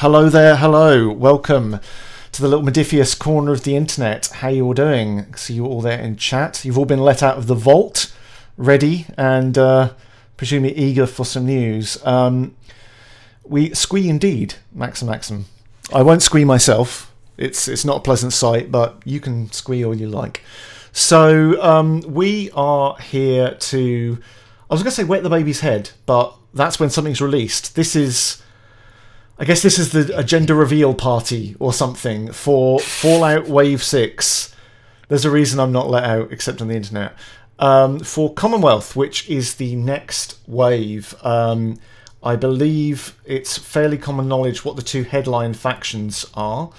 Hello there, hello. Welcome to the little Modiphius corner of the internet. How you all doing? See you all there in chat. You've all been let out of the vault, ready and presumably eager for some news. We squee indeed, Maxim. I won't squee myself. It's not a pleasant sight, but you can squee all you like. So we are here to, I was going to say wet the baby's head, but that's when something's released. I guess this is the agenda reveal party or something for Fallout Wave 6. There's a reason I'm not let out except on the internet. For Commonwealth, which is the next wave. I believe it's fairly common knowledge what the two headline factions are,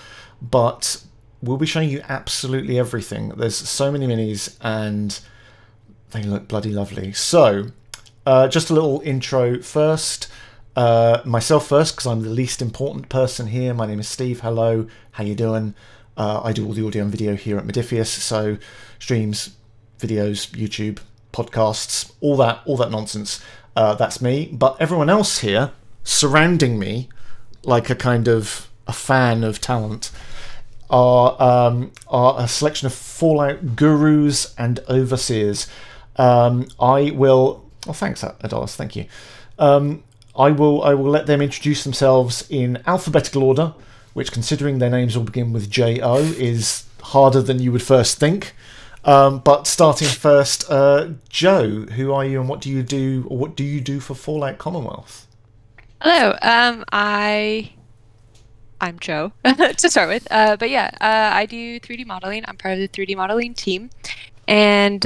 but we'll be showing you absolutely everything. There's so many minis and they look bloody lovely. So, just a little intro first. Myself first, because I'm the least important person here. My name is Steve. Hello, how you doing? I do all the audio and video here at Modiphius, so streams, videos, YouTube, podcasts, all that nonsense. That's me. But everyone else here, surrounding me, like a kind of a fan of talent, are a selection of Fallout gurus and overseers. I will. Oh, thanks, Adalis. Thank you. I will let them introduce themselves in alphabetical order, which, considering their names all begin with J-O, is harder than you would first think. But starting first, Jo, who are you and what do you do, or what do you do for Fallout Commonwealth? Hello, I'm Jo, to start with. But yeah, I do 3D modeling. I'm part of the 3D modeling team. And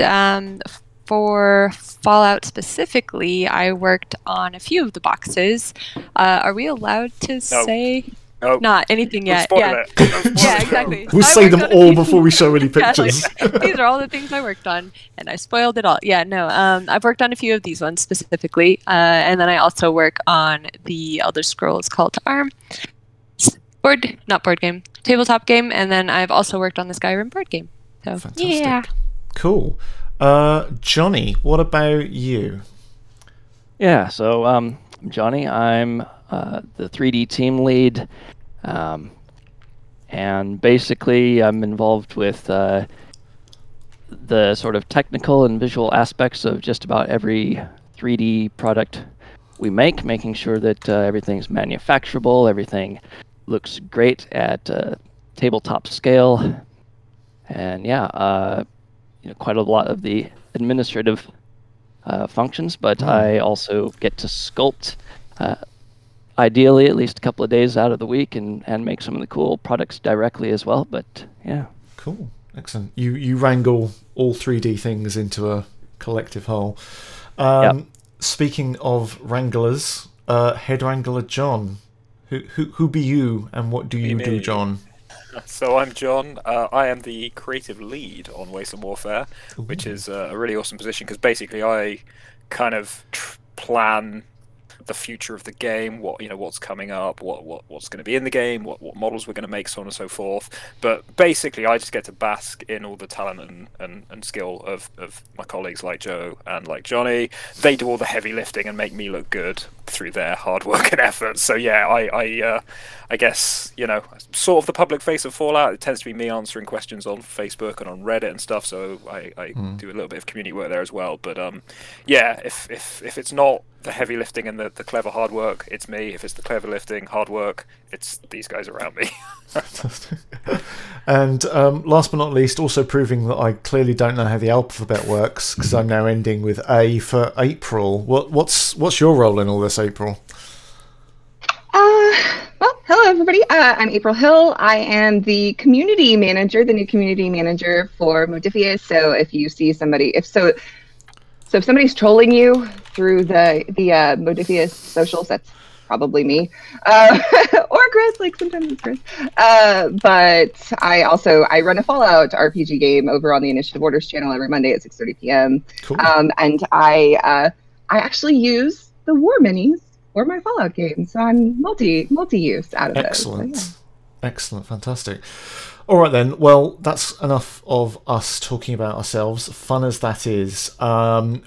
for Fallout specifically, I worked on a few of the boxes. Are we allowed to say? Nope. Not anything yet. Yeah. Yeah, exactly. We'll say them all before we show any pictures. Yeah, like, these are all the things I worked on, and I spoiled it all. Yeah, no. I've worked on a few of these ones specifically, and then I also work on the Elder Scrolls Call to Arm tabletop game, and then I've also worked on the Skyrim board game. So fantastic. Yeah. Cool. Jonny, what about you? Yeah, so I'm Jonny. I'm the 3D team lead, and basically I'm involved with the sort of technical and visual aspects of just about every 3D product we make, making sure that everything's manufacturable, everything looks great at tabletop scale, and yeah, quite a lot of the administrative functions, but I also get to sculpt ideally at least a couple of days out of the week and make some of the cool products directly as well. But yeah, cool, excellent. You wrangle all 3D things into a collective whole. Yep. Speaking of wranglers, head wrangler Jon, who be you and what do you do, Jon? So I'm Jon. I am the creative lead on Wasteland Warfare, which is a really awesome position because basically I kind of plan the future of the game, what's coming up, what's going to be in the game, what models we're going to make, so on and so forth. But basically, I just get to bask in all the talent and skill of my colleagues like Jo and like Jonny. They do all the heavy lifting and make me look good through their hard work and effort. So yeah, I guess, sort of the public face of Fallout. It tends to be me answering questions on Facebook and on Reddit and stuff. So I do a little bit of community work there as well. But yeah, if it's not the heavy lifting and the clever hard work, it's me. If it's the clever lifting, hard work, it's these guys around me. Fantastic. And last but not least, also proving that I clearly don't know how the alphabet works because I'm now ending with A for April. What's your role in all this, April? Well, hello everybody. I'm April Hill. I am the community manager, the new community manager for Modiphius. So if you see somebody, if somebody's trolling you through the Modiphius socials, that's probably me, or Chris. Like sometimes it's Chris. But I run a Fallout RPG game over on the Initiative Orders channel every Monday at 6:30 p.m. Cool. And I actually use the war minis for my Fallout game, so I'm multi-use out of Excellent. those. So, Excellent, fantastic. All right then. Well, that's enough of us talking about ourselves. Fun as that is,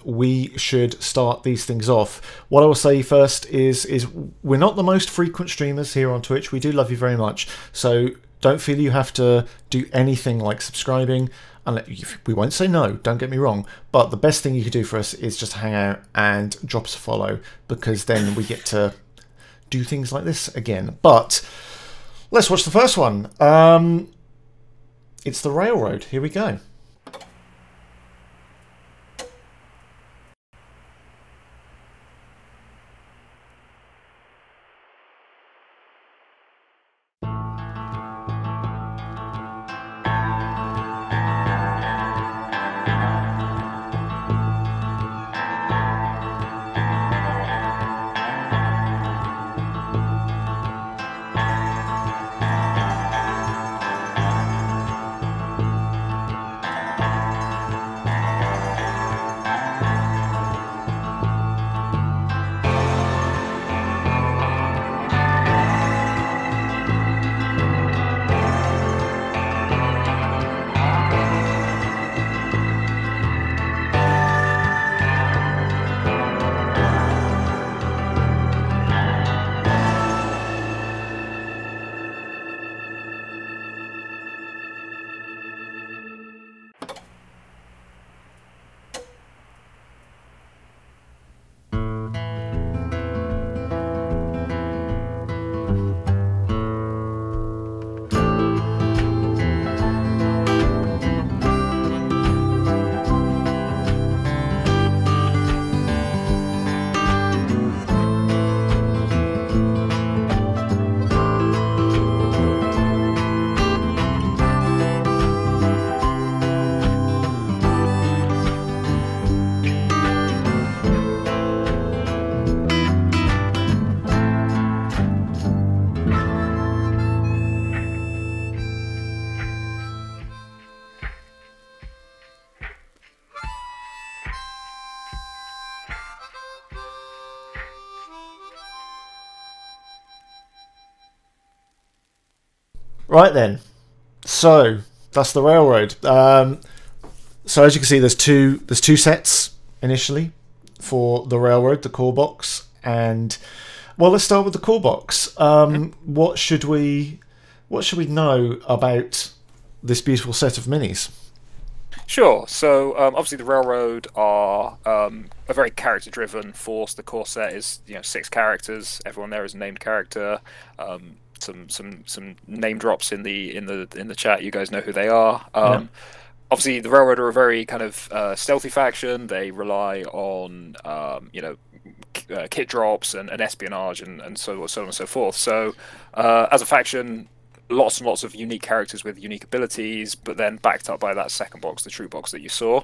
we should start these things off. What I will say first is we're not the most frequent streamers here on Twitch. We do love you very much, so don't feel you have to do anything like subscribing. And we won't say no, don't get me wrong, but the best thing you could do for us is just hang out and drop us a follow, because then we get to do things like this again. But let's watch the first one. It's the Railroad. Here we go. Right then, so that's the Railroad. So as you can see, there's two sets initially for the Railroad, the core box, and well, let's start with the core box. What should we know about this beautiful set of minis? Sure. So obviously the Railroad are a very character-driven force. The core set is 6 characters. Everyone there is a named character. Some name drops in the chat. You guys know who they are. Obviously, the Railroad are a very kind of stealthy faction. They rely on kit drops and espionage and so on and so forth. So as a faction, lots and lots of unique characters with unique abilities, but then backed up by that second box, the true box that you saw.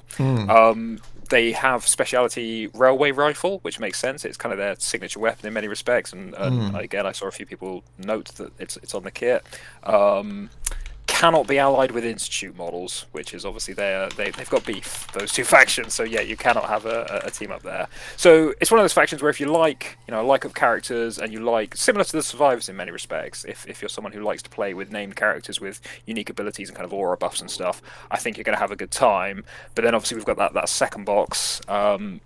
They have specialty railway rifle, which makes sense. It's kind of their signature weapon in many respects, and again, I saw a few people note that it's on the kit. Cannot be allied with Institute models, which is obviously they've got beef, those two factions. So yeah, you cannot have a team up there. So it's one of those factions where if you like of characters and you like, similar to the Survivors in many respects, if you're someone who likes to play with named characters with unique abilities and kind of aura buffs and stuff, I think you're going to have a good time. But then obviously we've got that second box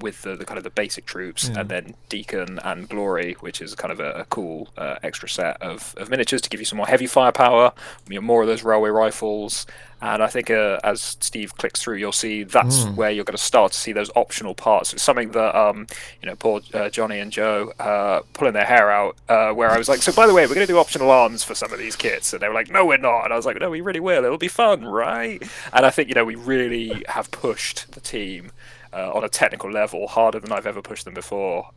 with the kind of the basic troops, and then Deacon and Glory, which is kind of a cool extra set of miniatures to give you some more heavy firepower, more of those railway rifles. And I think as Steve clicks through, you'll see that's where you're going to start to see those optional parts. It's something that poor Johnny and Jo pulling their hair out, where I was like, so by the way, we're going to do optional arms for some of these kits, and they were like, no, we're not. And I was like, no, we really will. It'll be fun, right? And I think we really have pushed the team on a technical level harder than I've ever pushed them before.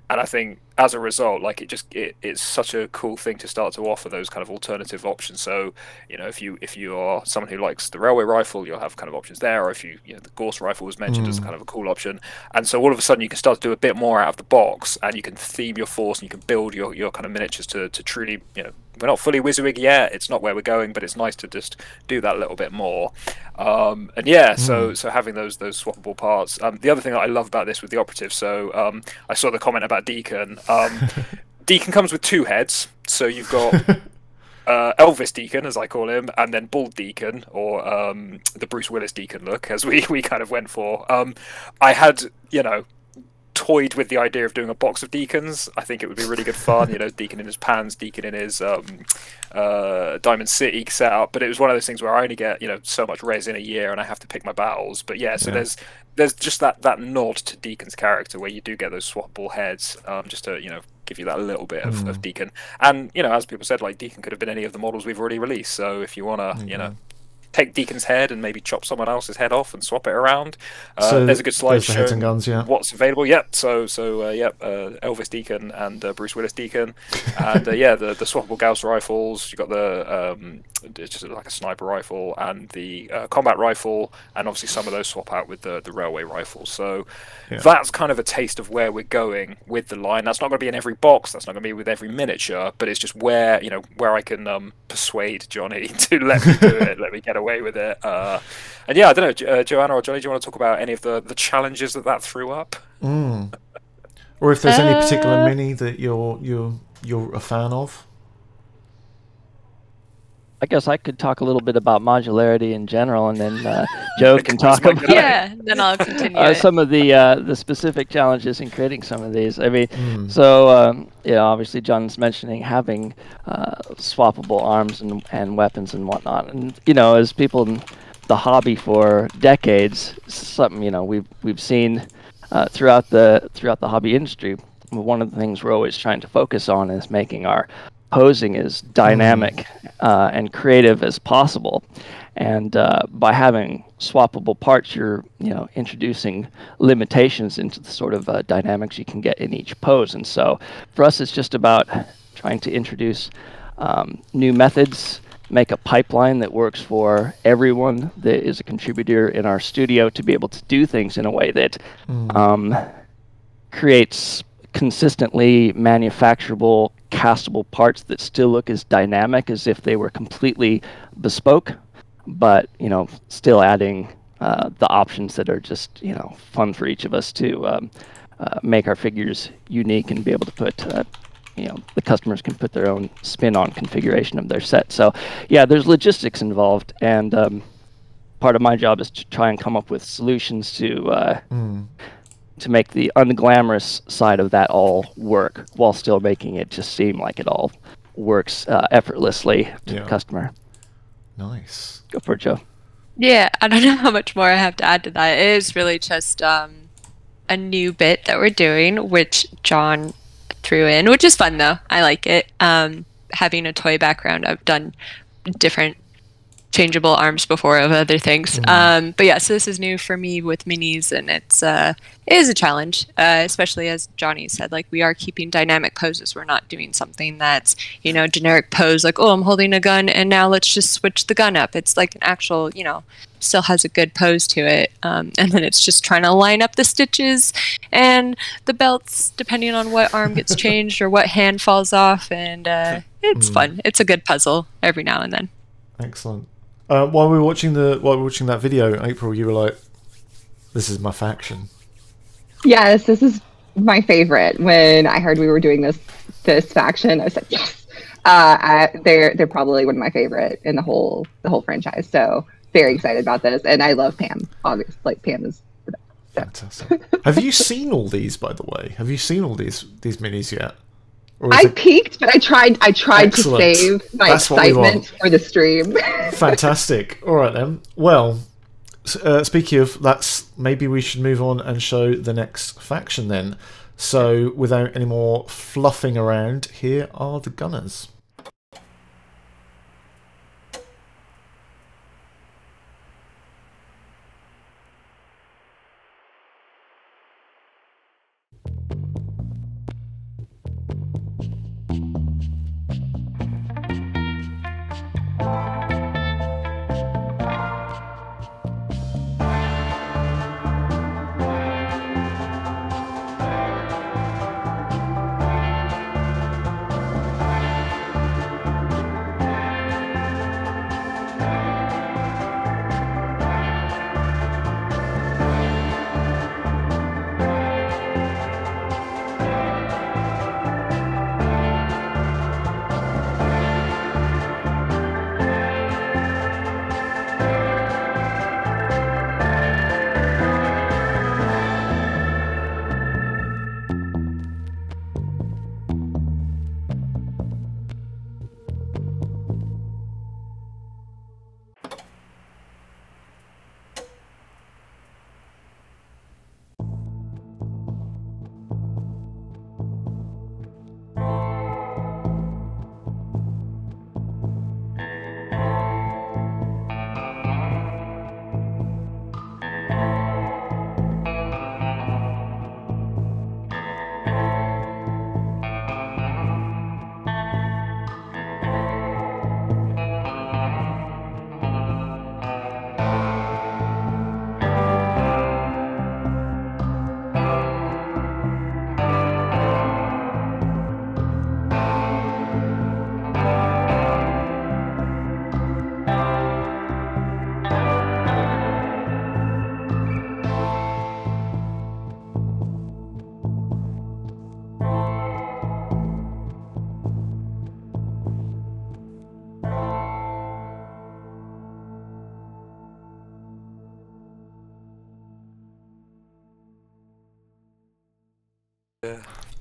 And I think as a result, like it's such a cool thing to start to offer those kind of alternative options. So if you are someone who likes the railway rifle, you'll have kind of options there, or if the Gorse rifle was mentioned as kind of a cool option. And so all of a sudden you can start to do a bit more out of the box, and you can theme your force, and you can build your kind of miniatures to truly, we're not fully WYSIWYG yet, it's not where we're going, but it's nice to just do that a little bit more. And yeah, so having those swappable parts. The other thing that I love about this with the operative, so I saw the comment about Deacon. Deacon comes with 2 heads, so you've got Elvis Deacon, as I call him, and then Bald Deacon, or the Bruce Willis Deacon look, as we kind of went for. I had, toyed with the idea of doing a box of Deacons. I think it would be really good fun, Deacon in his pants, Deacon in his Diamond City setup, but it was one of those things where I only get, so much res in a year and I have to pick my battles. But yeah, so there's just that nod to Deacon's character where you do get those swappable heads, just to, give you that little bit of Deacon. And, as people said, like, Deacon could have been any of the models we've already released, so if you want to, take Deacon's head and maybe chop someone else's head off and swap it around. There's a good slide showing what's available. Yep. So Elvis Deacon and Bruce Willis Deacon, and the swappable Gauss rifles. You got the just like a sniper rifle and the combat rifle, and obviously some of those swap out with the railway rifles. So that's kind of a taste of where we're going with the line. That's not going to be in every box. That's not going to be with every miniature, but it's just where I can persuade Johnny to let me do it, let me get away with it. And yeah, I don't know, Joanna or Johnny, do you want to talk about any of the challenges that threw up? Or if there's any particular mini that you're a fan of? I guess I could talk a little bit about modularity in general, and then Joe can talk about then I'll continue some of the specific challenges in creating some of these. I mean, so obviously John's mentioning having swappable arms and weapons and whatnot, and as people in the hobby for decades, something we've seen throughout the hobby industry. One of the things we're always trying to focus on is making our posing as dynamic and creative as possible, and by having swappable parts, you're introducing limitations into the sort of dynamics you can get in each pose. And so for us, it's just about trying to introduce new methods, make a pipeline that works for everyone that is a contributor in our studio to be able to do things in a way that creates consistently manufacturable, castable parts that still look as dynamic as if they were completely bespoke, but still adding the options that are just fun for each of us to make our figures unique and be able to put the customers can put their own spin on configuration of their set. So yeah, there's logistics involved, and part of my job is to try and come up with solutions to make the unglamorous side of that all work, while still making it just seem like it all works effortlessly to the customer. Nice. Go for it, Joe. Yeah, I don't know how much more I have to add to that. It is really just a new bit that we're doing, which John threw in, which is fun though. I like it. Having a toy background, I've done different changeable arms before of other things. But yeah, so this is new for me with minis, and it is a challenge, especially as Johnny said, like, we are keeping dynamic poses. We're not doing something that's, generic pose, like, oh, I'm holding a gun and now let's just switch the gun up. It's like an actual, still has a good pose to it. And then it's just trying to line up the stitches and the belts, depending on what arm gets changed or what hand falls off. And it's fun. It's a good puzzle every now and then. Excellent. While we were watching that video, April, you were like, "This is my faction." Yes, this is my favorite. When I heard we were doing this faction, I was like, yes. They're probably one of my favorite in the whole franchise. So very excited about this, and I love Pam. Obviously, like, Pam is the best. Fantastic. Have you seen all these, by the way? Have you seen all these minis yet? I peeked, but I tried to save my excitement for the stream. Fantastic. All right then. Well, speaking of, maybe we should move on and show the next faction then. So, without any more fluffing around, here are the Gunners.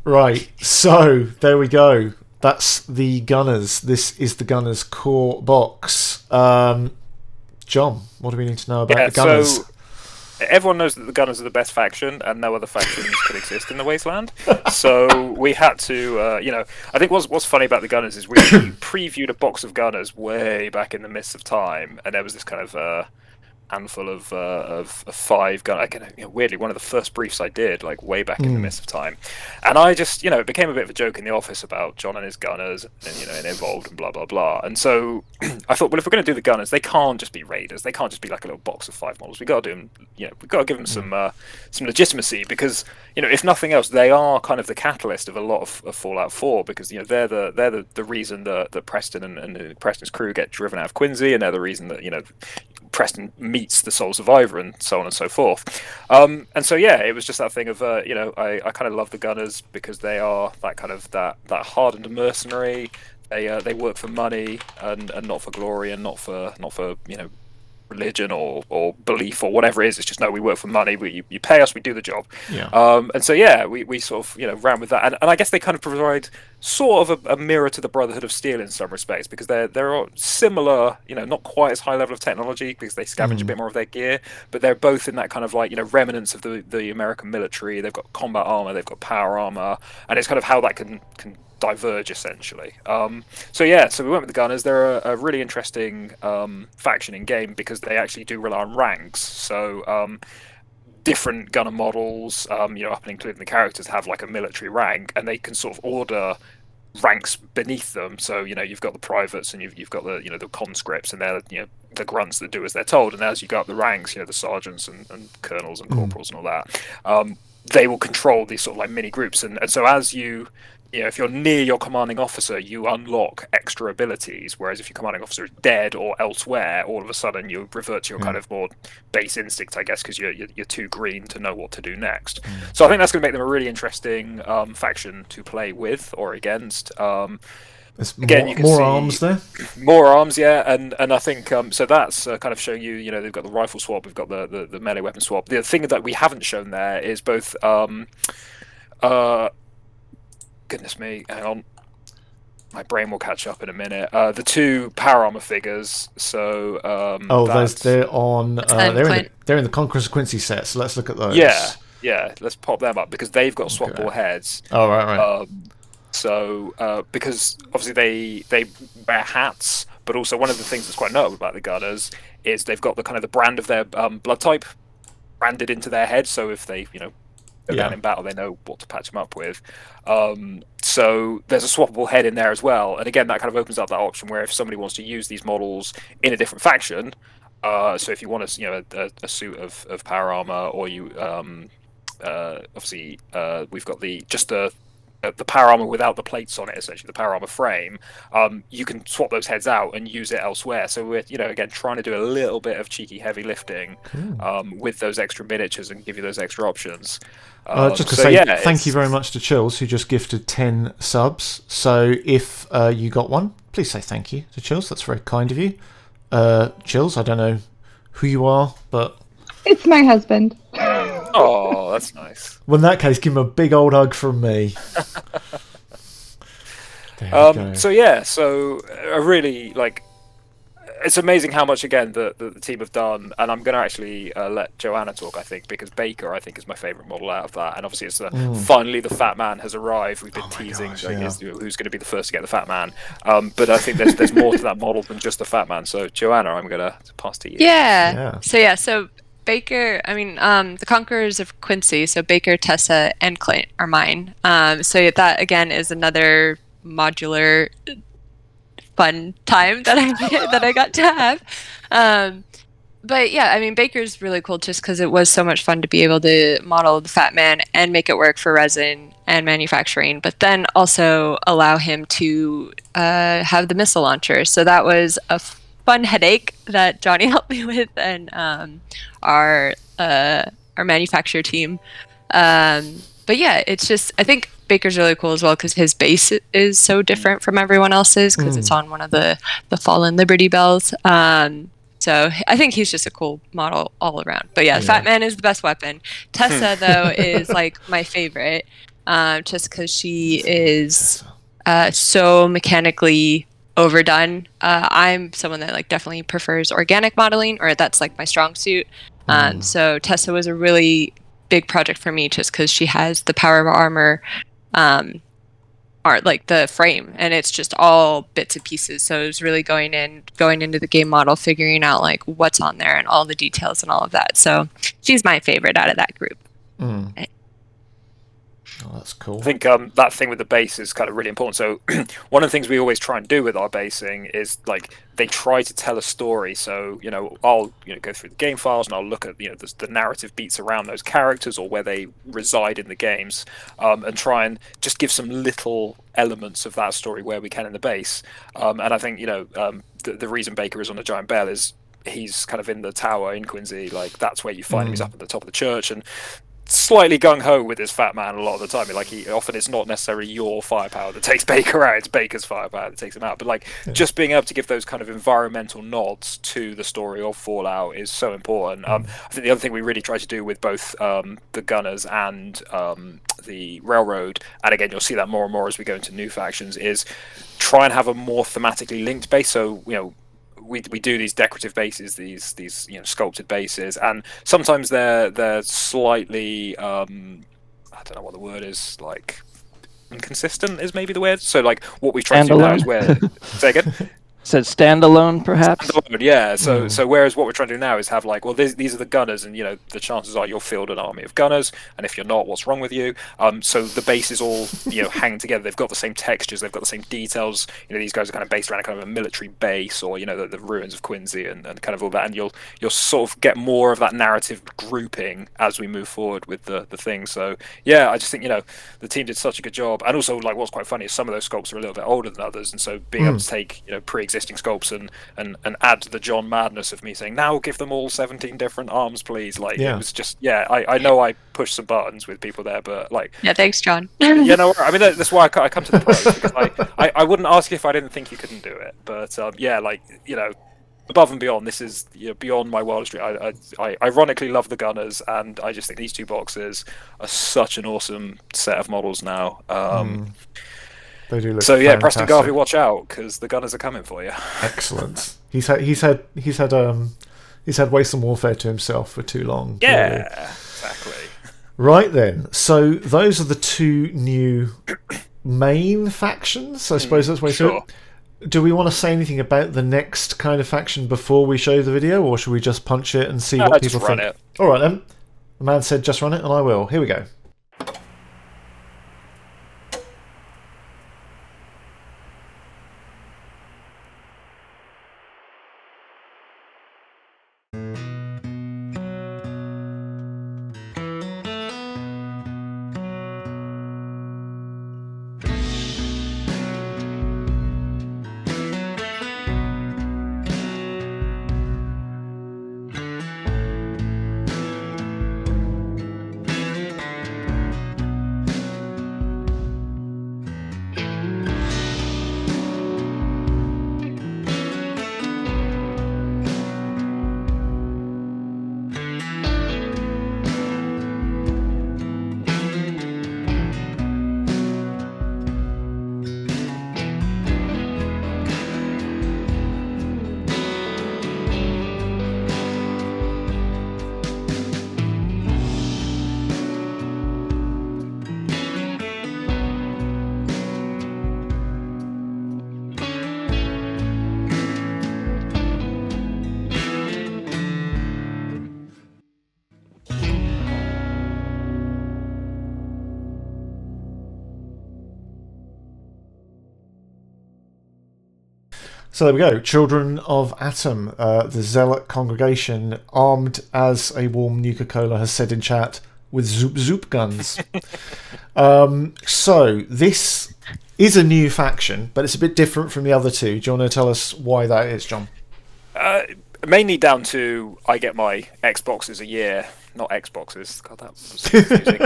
Right, so there we go. That's the Gunners. This is the Gunners core box. John, what do we need to know about the Gunners? So everyone knows that the Gunners are the best faction, and no other factions could exist in the Wasteland. So we had to, I think what's funny about the Gunners is we previewed a box of Gunners way back in the midst of time, and there was this kind of handful of 5 gun. Weirdly, one of the first briefs I did, like way back in the midst of time, and I just, it became a bit of a joke in the office about John and his Gunners, and it evolved and blah blah blah. And so I thought, well, if we're going to do the Gunners, they can't just be raiders. They can't just be like a little box of 5 models. We got to do them. We've got to give them some legitimacy, because if nothing else, they are kind of the catalyst of a lot of Fallout 4, because they're the reason that Preston and Preston's crew get driven out of Quincy, and they're the reason that Preston meets the sole survivor, and so on and so forth. And so it was just that thing of I kind of love the Gunners because they are that kind of that hardened mercenary. They work for money and not for glory, and not for religion or belief or whatever it is. It's just, no, we work for money. You pay us, we do the job. And so we sort of ran with that, and I guess they kind of provide sort of a mirror to the Brotherhood of Steel in some respects, because they're similar, not quite as high level of technology, because they scavenge a bit more of their gear, but they're both in that kind of remnants of the American military. They've got combat armor, they've got power armor, and it's kind of how that can diverge, essentially. So we went with the Gunners. They're a really interesting faction in game, because they actually do rely on ranks. So different gunner models, up and including the characters, have like a military rank, and they can sort of order ranks beneath them. So you've got the privates, and you've got the conscripts, and they're the grunts that do as they're told. And as you go up the ranks, the sergeants and colonels and corporals and all that, they will control these sort of like mini groups. And so as if you're near your commanding officer, you unlock extra abilities, whereas if your commanding officer is dead or elsewhere, all of a sudden you revert to your kind of more base instinct, I guess, because you're too green to know what to do next. So I think that's going to make them a really interesting faction to play with or against. Again, you can more see arms there. More arms, and I think so. That's kind of showing you. They've got the rifle swap, we've got the melee weapon swap. The thing that we haven't shown there is both. Goodness me, hang on. My brain will catch up in a minute. The 2 power armor figures. So they're on. They're in the Conquerors of Quincy set. So let's look at those. Yeah. Let's pop them up, because they've got swappable heads. Oh, right. Because obviously they wear hats, but also one of the things that's quite notable about the Gunners is they've got the kind of the brand of their blood type branded into their head. So if they go down in battle, they know what to patch them up with. So there's a swappable head in there as well, and again, that kind of opens up that option where if somebody wants to use these models in a different faction, so if you want a suit of power armor, or you obviously we've got the power armor without the plates on it, essentially the power armor frame, you can swap those heads out and use it elsewhere. So we're again trying to do a little bit of cheeky heavy lifting with those extra miniatures and give you those extra options. Just to say thank you very much to Chills, who just gifted 10 subs. So if you got one, please say thank you to Chills. That's very kind of you. Chills, I don't know who you are, but it's my husband. Oh, that's nice. Well, in that case, give him a big old hug from me. So I really it's amazing how much again the team have done, and I'm going to actually let Joanna talk, I think, because Baker, I think, is my favourite model out of that, and obviously it's finally the Fat Man has arrived. We've been teasing who's going to be the first to get the Fat Man, but I think there's more to that model than just the Fat Man. So Joanna, I'm going to pass to you. So Baker, the Conquerors of Quincy, so Baker, Tessa, and Clint are mine. So that, again, is another modular fun time that I got to have. But yeah, Baker's really cool just because it was so much fun to be able to model the Fat Man and make it work for resin and manufacturing, but then also allow him to have the missile launcher. So that was a fun headache that Johnny helped me with, and our manufacturer team. But yeah, it's just, I think Baker's really cool as well because his base is so different from everyone else's because it's on one of the Fallen Liberty bells. So I think he's just a cool model all around. But yeah, Fat Man is the best weapon. Tessa, though, is like my favorite. just because she is so mechanically overdone. I'm someone that like definitely prefers organic modeling, or that's like my strong suit. So Tessa was a really big project for me just because she has the power of armor art, like the frame, and it's just all bits and pieces. So it was really going into the game model, figuring out like what's on there and all the details and all of that. So she's my favorite out of that group. Oh, that's cool. I think that thing with the base is kind of really important. So one of the things we always try and do with our basing is like they try to tell a story. So I'll go through the game files and I'll look at the narrative beats around those characters or where they reside in the games, and try and just give some little elements of that story where we can in the base. And I think the reason Baker is on a giant bell is he's kind of in the tower in Quincy. Like that's where you find him. He's up at the top of the church and slightly gung-ho with his fat man a lot of the time. Like he often it's not necessarily your firepower that takes Baker out, it's Baker's firepower that takes him out. But like just being able to give those kind of environmental nods to the story of Fallout is so important. I think the other thing we really try to do with both the Gunners and the Railroad, and again you'll see that more and more as we go into new factions, is try and have a more thematically linked base. So we do these decorative bases, these sculpted bases, and sometimes they're slightly I don't know what the word is, like inconsistent is maybe the word. So like what we've tried to do now is where say again. Said standalone, perhaps. Standalone, yeah. So whereas what we're trying to do now is have like, well, these are the gunners, and the chances are you'll field an army of gunners, and if you're not, what's wrong with you? So the base is all hanging together. They've got the same textures, they've got the same details. These guys are kind of based around kind of a military base, or the ruins of Quincy and kind of all that. And you'll sort of get more of that narrative grouping as we move forward with the thing. So yeah, I just think the team did such a good job. And also like what's quite funny is some of those sculpts are a little bit older than others, and so being able to take pre-existing sculpts and add the John madness of me saying now give them all 17 different arms please, like it was just I know I pushed some buttons with people there, but like thanks John. I mean that's why I come to the pros, because I wouldn't ask you if I didn't think you couldn't do it, but above and beyond, this is beyond my wildest dream. I ironically love the Gunners, and I just think these two boxes are such an awesome set of models now. They do look so yeah, fantastic. Preston Garvey, watch out, because the Gunners are coming for you. Excellent. He's had Wasteland Warfare to himself for too long. Yeah, really. Exactly. Right then, so those are the two new main factions. I suppose that's way sure. Do we want to say anything about the next kind of faction before we show the video, or should we just punch it and see what people think? It. All right then. The man said just run it, and I will. Here we go. So there we go. Children of Atom, the Zealot congregation, armed as a warm Nuka-Cola has said in chat, with zoop zoop guns. So this is a new faction, but it's a bit different from the other two. Do you want to tell us why that is, John? Mainly down to I get my Xboxes a year not Xboxes. God, that was confusing.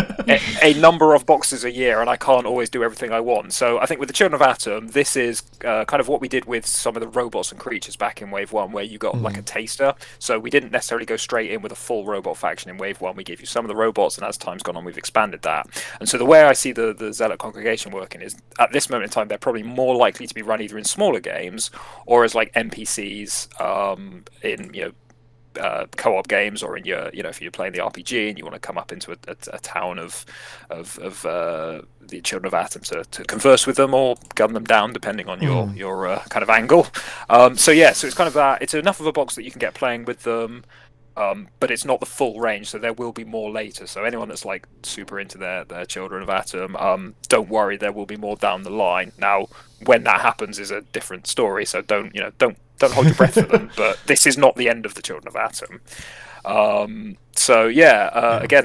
a number of boxes a year, and I can't always do everything I want. So I think with the Children of Atom, this is kind of what we did with some of the robots and creatures back in Wave 1, where you got like a taster. So we didn't necessarily go straight in with a full robot faction in Wave 1. We gave you some of the robots, and as time's gone on, we've expanded that. And so the way I see the Zealot congregation working is, at this moment in time, they're probably more likely to be run either in smaller games or as like NPCs in co-op games, or in your if you're playing the RPG and you want to come up into a town of the Children of Atom to converse with them or gun them down, depending on your kind of angle. So it's kind of that. It's enough of a box that you can get playing with them. But it's not the full range, so there will be more later. So anyone that's like super into their Children of Atom, don't worry, there will be more down the line. Now, when that happens is a different story. So don't hold your breath for them. But this is not the end of the Children of Atom. Again,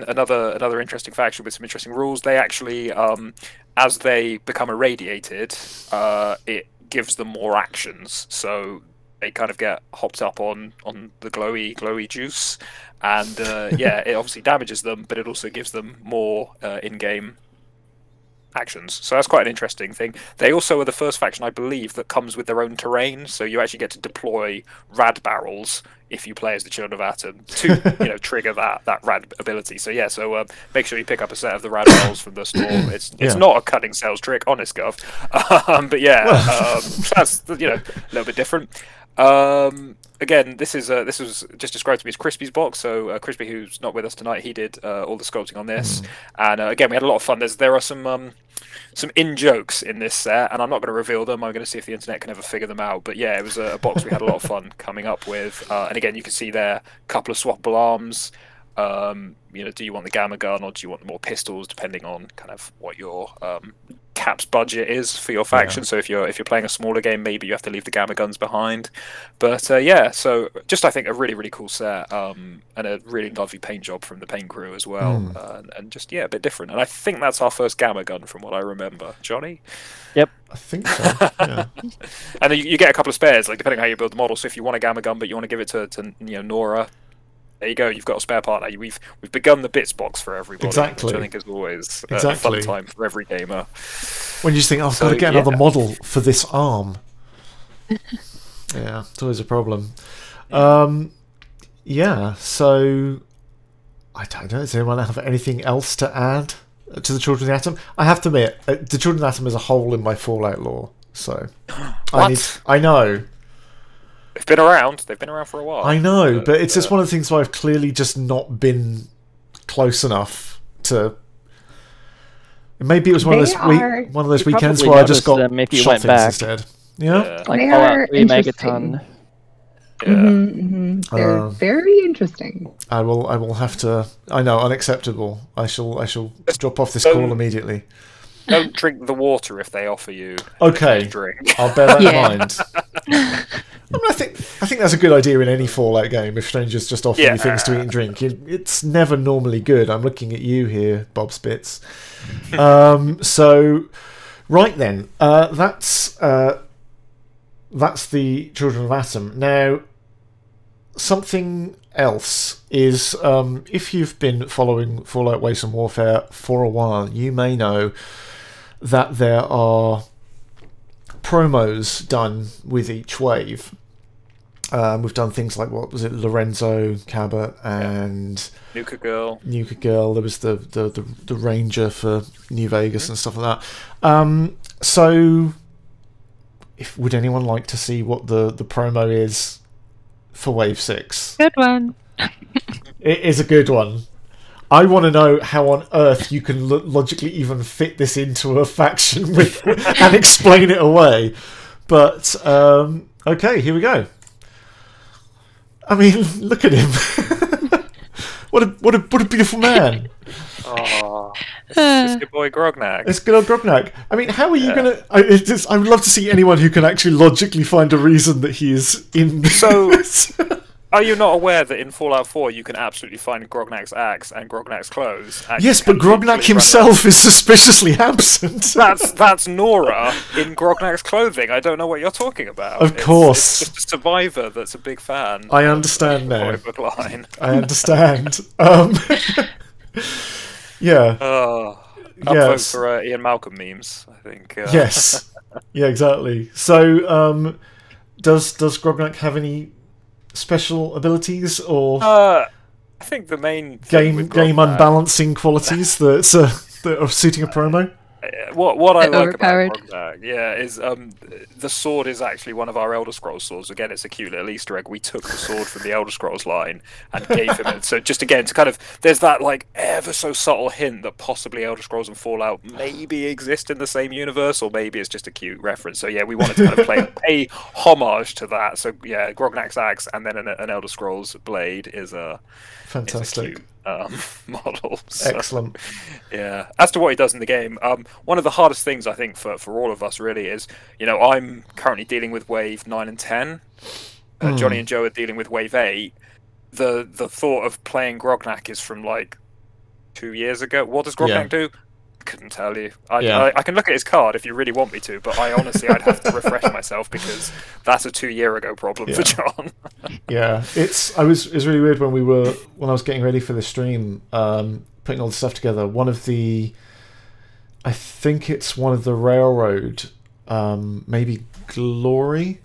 another interesting faction with some interesting rules. They actually, as they become irradiated, it gives them more actions. So they kind of get hopped up on the glowy juice, and it obviously damages them, but it also gives them more in-game actions. So that's quite an interesting thing. They also are the first faction, I believe, that comes with their own terrain. So you actually get to deploy rad barrels if you play as the Children of Atom to trigger that rad ability. So make sure you pick up a set of the rad barrels from the store. It's not a cutting sales trick, honest gov. That's a little bit different. Again, this was just described to me as Crispy's box. So Crispy, who's not with us tonight, he did all the sculpting on this, and again, we had a lot of fun. There are some in jokes in this set, and I'm not going to reveal them. I'm going to see if the internet can ever figure them out. But yeah, it was a box we had a lot of fun coming up with. And again, you can see there a couple of swappable arms. Do you want the gamma gun or do you want more pistols, depending on kind of what your caps budget is for your faction. So if you're playing a smaller game, maybe you have to leave the gamma guns behind. But so just I think a really cool set, and a really lovely paint job from the paint crew as well, and just a bit different. And I think that's our first gamma gun from what I remember. Johnny? Yep, I think so. Yeah. And then you get a couple of spares, like depending how you build the model. So if you want a gamma gun but you want to give it to Nora, there you go. You've got a spare part now. We've begun the bits box for everybody, exactly. Which I think is always a fun time for every gamer. When you just think, I've got to get another model for this arm. Yeah, it's always a problem. So I don't know. Does anyone have anything else to add to the Children of the Atom? I have to admit, the Children of the Atom is a hole in my Fallout lore. So I know. They've been around. They've been around for a while. I know, but it's just one of the things where I've clearly just not been close enough to. Maybe it was one of those weekends where I just got shot things instead. Yeah, like Fallout 3 Megaton. They're very interesting. I will have to. I know, unacceptable. I shall drop off this call immediately. Don't drink the water if they offer you. Okay, drink. I'll bear that in mind. I think that's a good idea in any Fallout game. If strangers just offer you things to eat and drink, it's never normally good. I'm looking at you here, Bob Spitz. So, right then, that's the Children of Atom. Now, something else is, if you've been following Fallout Wasteland Warfare for a while, you may know that there are promos done with each wave. We've done things like, what was it, Lorenzo Cabot and Nuka Girl. There was the Ranger for New Vegas and stuff like that. So, would anyone like to see what the promo is for Wave 6? Good one. It is a good one. I want to know how on earth you can logically even fit this into a faction and explain it away. But, okay, here we go. I mean, look at him. What a beautiful man. Oh, it's good boy Grognak. It's good old Grognak. I mean, how are you going to... I would love to see anyone who can actually logically find a reason that he is in this. Are you not aware that in Fallout 4 you can absolutely find Grognak's axe and Grognak's clothes? Yes, but Grognak himself is suspiciously absent. That's Nora in Grognak's clothing. I don't know what you're talking about. Of course. It's just a survivor that's a big fan. I understand now. Line. I understand. Yeah. Upvote for Ian Malcolm memes, I think. Yes. Yeah, exactly. So, does Grognak have any special abilities or I think the main game unbalancing qualities that are suiting a promo? What I like about Grognak, is the sword is actually one of our Elder Scrolls swords. Again, it's a cute little Easter egg. We took the sword from the Elder Scrolls line and gave him it. So just again, to kind of, there's that like ever so subtle hint that possibly Elder Scrolls and Fallout maybe exist in the same universe, or maybe it's just a cute reference. So yeah, we wanted to kind of pay homage to that. So yeah, Grognak's axe and then an Elder Scrolls blade is a fantastic. Model. So, excellent. Yeah. As to what he does in the game, one of the hardest things I think for all of us really is, I'm currently dealing with wave 9 and 10. Jonny and Jo are dealing with wave 8. The thought of playing Grognak is from like 2 years ago. What does Grognak do? Couldn't tell you. I can look at his card if you really want me to, but I'd have to refresh myself because that's a 2 year ago problem for Jon. Yeah, it was really weird when I was getting ready for the stream, putting all the stuff together. I think it's one of the railroad, maybe Glory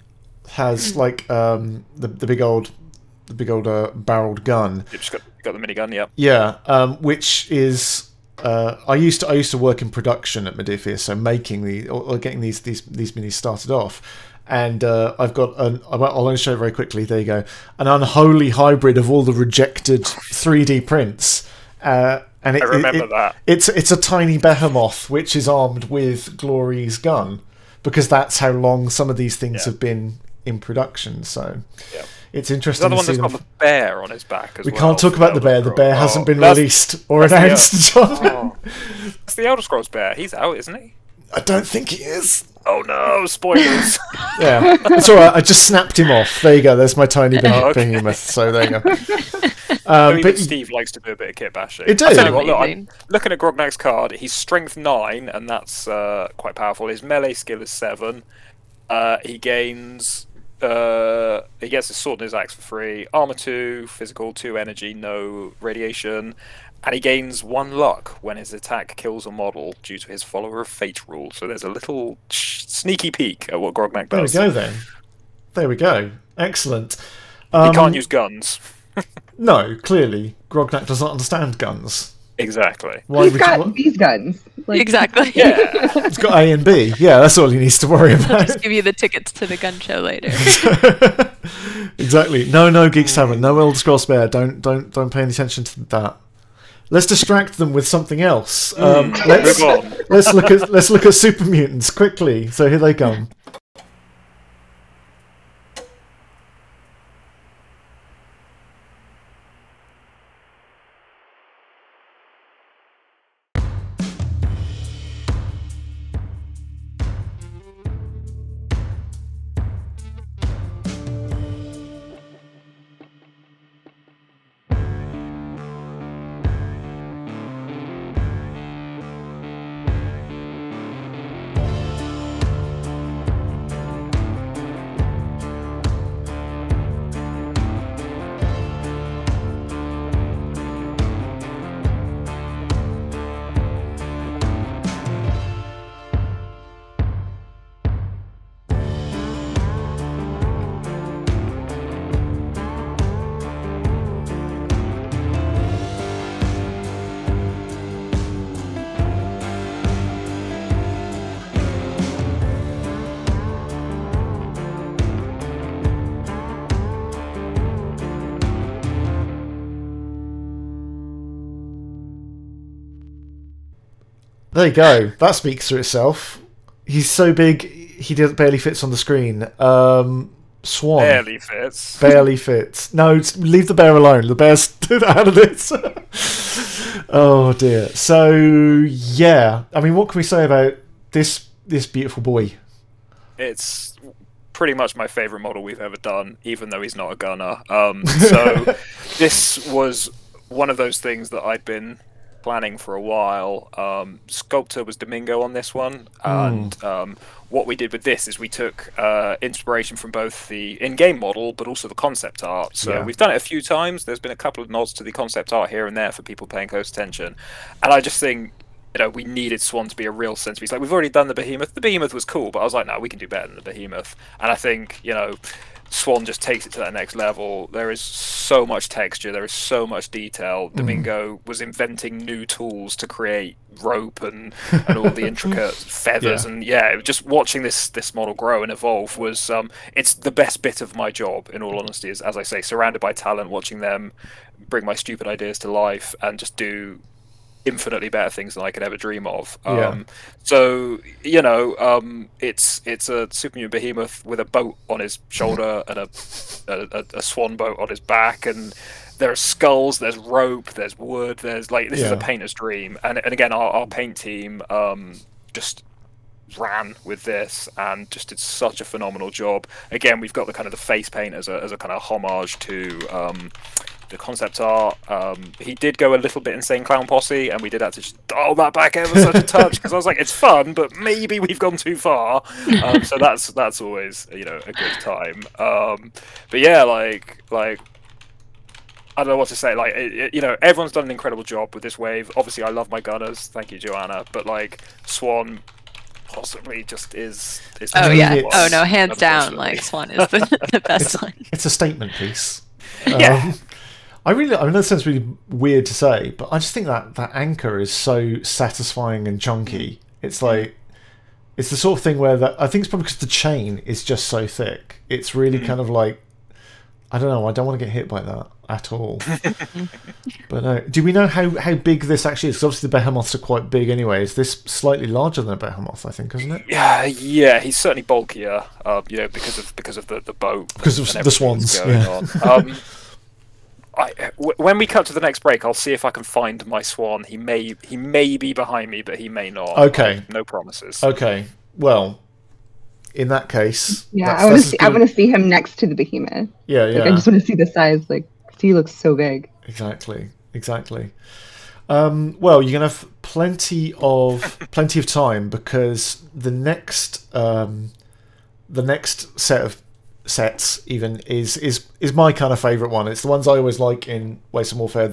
has like the big old barreled gun. You've just got the minigun, yeah. Yeah, which is. I used to work in production at Modiphius, so making getting these minis started off, and I've got I'll only show it very quickly. There you go, an unholy hybrid of all the rejected 3D prints, and I remember that it's a tiny behemoth which is armed with Glory's gun, because that's how long some of these things have been in production. So. Yeah. It's interesting. Is that the one that's got the bear on his back as well? We can't talk about the bear. The bear hasn't been released or announced, Jon. It's the Elder Scrolls bear. He's out, isn't he? I don't think he is. Oh no, spoilers. Yeah, it's alright. I just snapped him off. There you go. There's my tiny behemoth. So there you go. But Steve likes to do a bit of kit bashing. It does. I'm looking at Grognak's card. He's strength 9, and that's quite powerful. His melee skill is 7. He gains... he gets his sword and his axe for free. Armor 2, physical 2, energy, no radiation, and he gains 1 luck when his attack kills a model due to his Follower of Fate rule. So there's a little sneaky peek at what Grognak does. There we go then. There we go. Excellent. He can't use guns. No, clearly Grognak does not understand guns. Exactly. He's got these guns. Exactly. Yeah. He's got A and B. Yeah, that's all he needs to worry about. I'll just give you the tickets to the gun show later. Exactly. No Geeks Tavern. No Elder Scrolls Spare. Don't pay any attention to that. Let's distract them with something else. Let's look at Super Mutants quickly. So here they come. There you go. That speaks for itself. He's so big, he barely fits on the screen. Swan. Barely fits. Barely fits. No, leave the bear alone. The bear's out of this. Oh dear. So yeah, I mean, what can we say about this beautiful boy? It's pretty much my favorite model we've ever done, even though he's not a gunner. So this was one of those things that I'd been planning for a while. Sculptor was Domingo on this one, and what we did with this is we took inspiration from both the in-game model but also the concept art. So we've done it a few times. There's been a couple of nods to the concept art here and there for people paying close attention, and I just think, you know, we needed Swan to be a real centerpiece. Like, we've already done the Behemoth. The Behemoth was cool, but I was like, no, we can do better than the Behemoth. And I think, you know, Swan just takes it to that next level. There is so much texture, there is so much detail. Domingo was inventing new tools to create rope and all the intricate feathers, and just watching this model grow and evolve was it's the best bit of my job, in all honesty, is, as I say, surrounded by talent, watching them bring my stupid ideas to life and just do infinitely better things than I could ever dream of. So, you know, it's a supermutant behemoth with a boat on his shoulder and a swan boat on his back, and there are skulls, there's rope, there's wood, there's like, this is a painter's dream. And again, our paint team just ran with this and just did such a phenomenal job. Again, we've got the kind of the face paint as a kind of homage to the concept art. He did go a little bit insane clown posse, and we did have to just dial that back ever such a touch, because I was like, it's fun, but maybe we've gone too far. So that's always, you know, a good time. But yeah, like I don't know what to say. Like, you know, everyone's done an incredible job with this wave. Obviously, I love my gunners. Thank you, Joanna. But like, Swan possibly just is oh yeah, oh no, hands down, like Swan is the best one. It's a statement piece. I mean, that sounds really weird to say, but I just think that anchor is so satisfying and chunky. It's like, it's the sort of thing where I think it's probably because the chain is just so thick. It's really kind of like, I don't know, I don't want to get hit by that at all. But do we know how big this actually is? Because obviously the behemoths are quite big anyway. Is this slightly larger than a behemoth, I think, isn't it? Yeah, he's certainly bulkier, you know, because of the boat. Because of the swans. Going on. When we cut to the next break, I'll see if I can find my swan. He may be behind me, but he may not. Okay. No promises. Okay. Well, in that case, I want to see him next to the behemoth. Yeah. Like, I just want to see the size. Like, he looks so big. Exactly. Well, you're gonna have plenty of time, because the next set of sets even is my kind of favorite one. It's the ones I always like in Wasteland Warfare,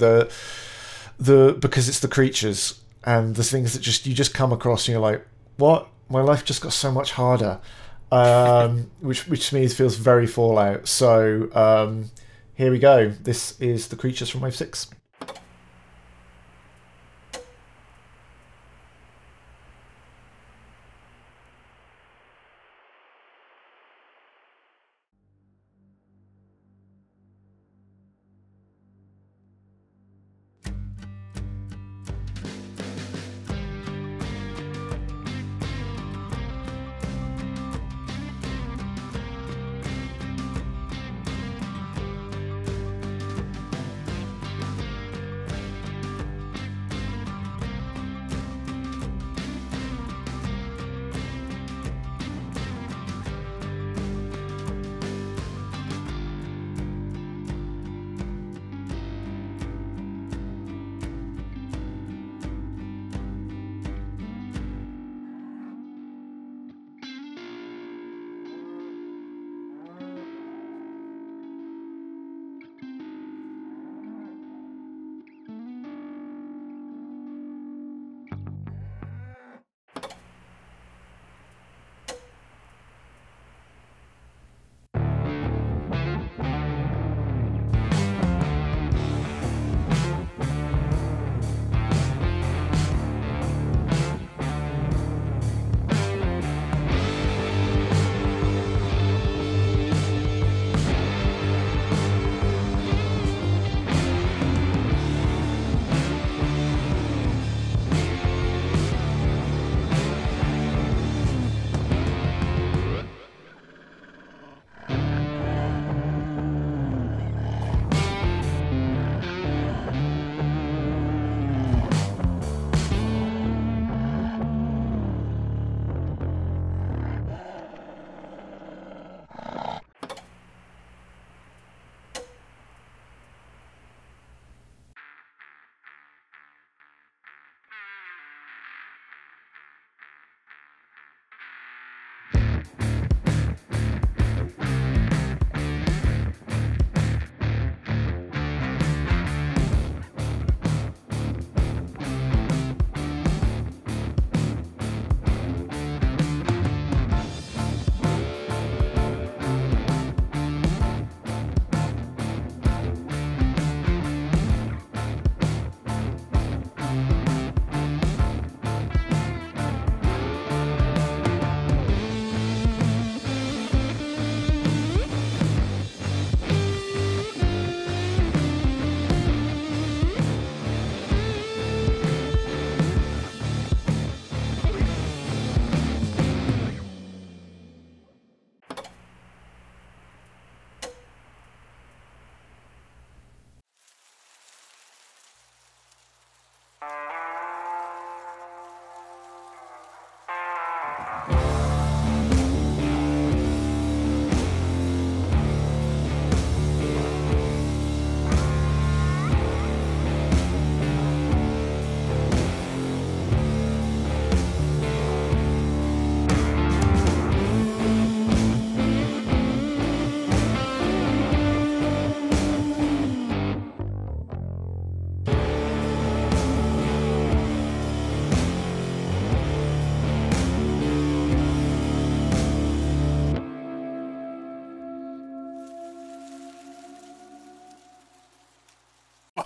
because it's the creatures and the things that you just come across and you're like, what, my life just got so much harder, which to me feels very Fallout. So here we go. This is the creatures from Wave 6.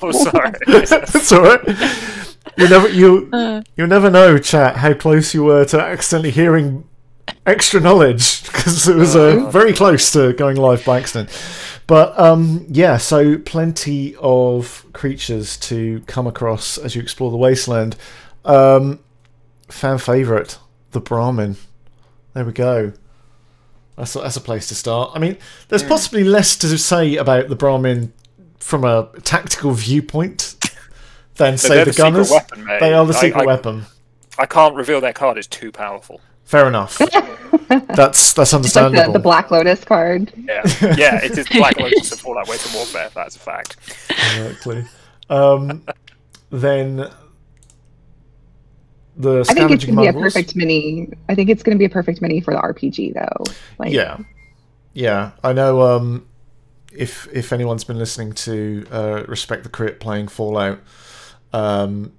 Oh, sorry. That's all right. You'll never know, chat, how close you were to accidentally hearing extra knowledge, because it was very close to going live by accident. But yeah, so plenty of creatures to come across as you explore the wasteland. Fan favourite, the Brahmin. There we go. That's a place to start. I mean, there's possibly less to say about the Brahmin from a tactical viewpoint than, say, the gunners. Weapon, they are the secret weapon. I can't reveal their card, it's too powerful. Fair enough. That's understandable. Like the Black Lotus card. Yeah, it is Black Lotus of Fallout Wasteland Warfare. That's a fact. Exactly. Then the I think it's Scavenging going to be a Mongols. perfect mini. I think it's going to be a perfect mini for the RPG, though. Like, Yeah. I know. If anyone's been listening to Respect the Crit playing Fallout, then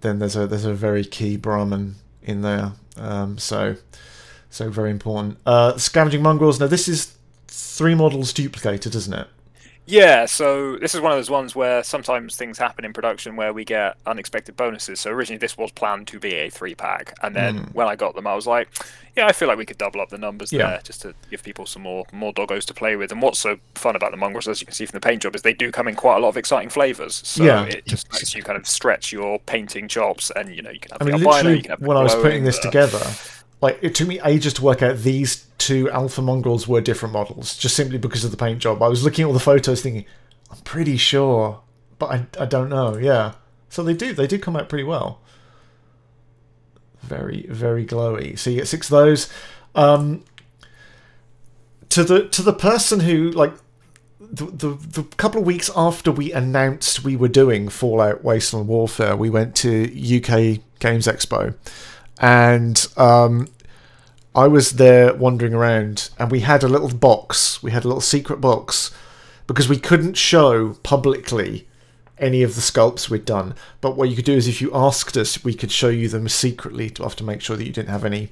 there's a very key Brahmin in there. So very important. Scavenging Mongols. Now this is 3 models duplicated, isn't it? Yeah, so this is one of those ones where sometimes things happen in production where we get unexpected bonuses. So originally this was planned to be a 3-pack, and then when I got them, I was like, yeah, I feel like we could double up the numbers there just to give people some more doggos to play with. And what's so fun about the Mongols, as you can see from the paint job, is they do come in quite a lot of exciting flavours. So it just lets you kind of stretch your painting chops, and you can have the albino, literally, you can have the when I was putting glowing, this together, like it took me ages to work out these 2 alpha mongrels were different models, just simply because of the paint job. I was looking at all the photos thinking, I'm pretty sure, but I don't know. Yeah, so they do come out pretty well. Very, very glowy. So you get 6 of those. To the person who, like, the couple of weeks after we announced we were doing Fallout Wasteland Warfare, we went to UK Games Expo, and I was there wandering around, and we had a little box. We had a little secret box because we couldn't show publicly any of the sculpts we'd done. But what you could do is, if you asked us, we could show you them secretly to have to make sure that you didn't have any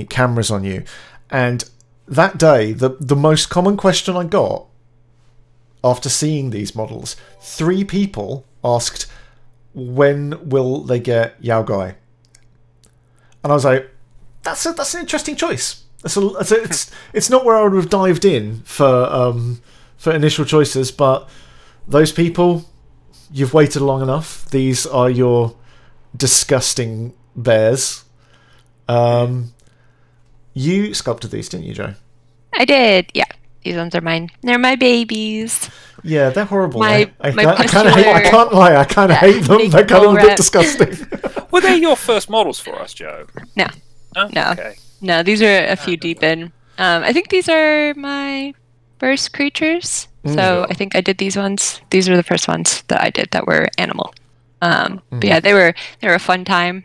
cameras on you. And that day, the most common question I got after seeing these models, 3 people asked, when will they get Yao Gai? And I was like, that's an interesting choice. It's not where I would have dived in for initial choices, but those people, you've waited long enough. These are your disgusting bears. You sculpted these, didn't you, Jo? I did, yeah. These ones are mine. They're my babies. Yeah, I kind of hate them. They kind of look disgusting. Were they your first models for us, Jo? No. Oh, No. Okay. No, these are a few deep in. I think these are my first creatures. So I think I did these ones. These were the first ones that I did that were animal. But yeah, they were a fun time.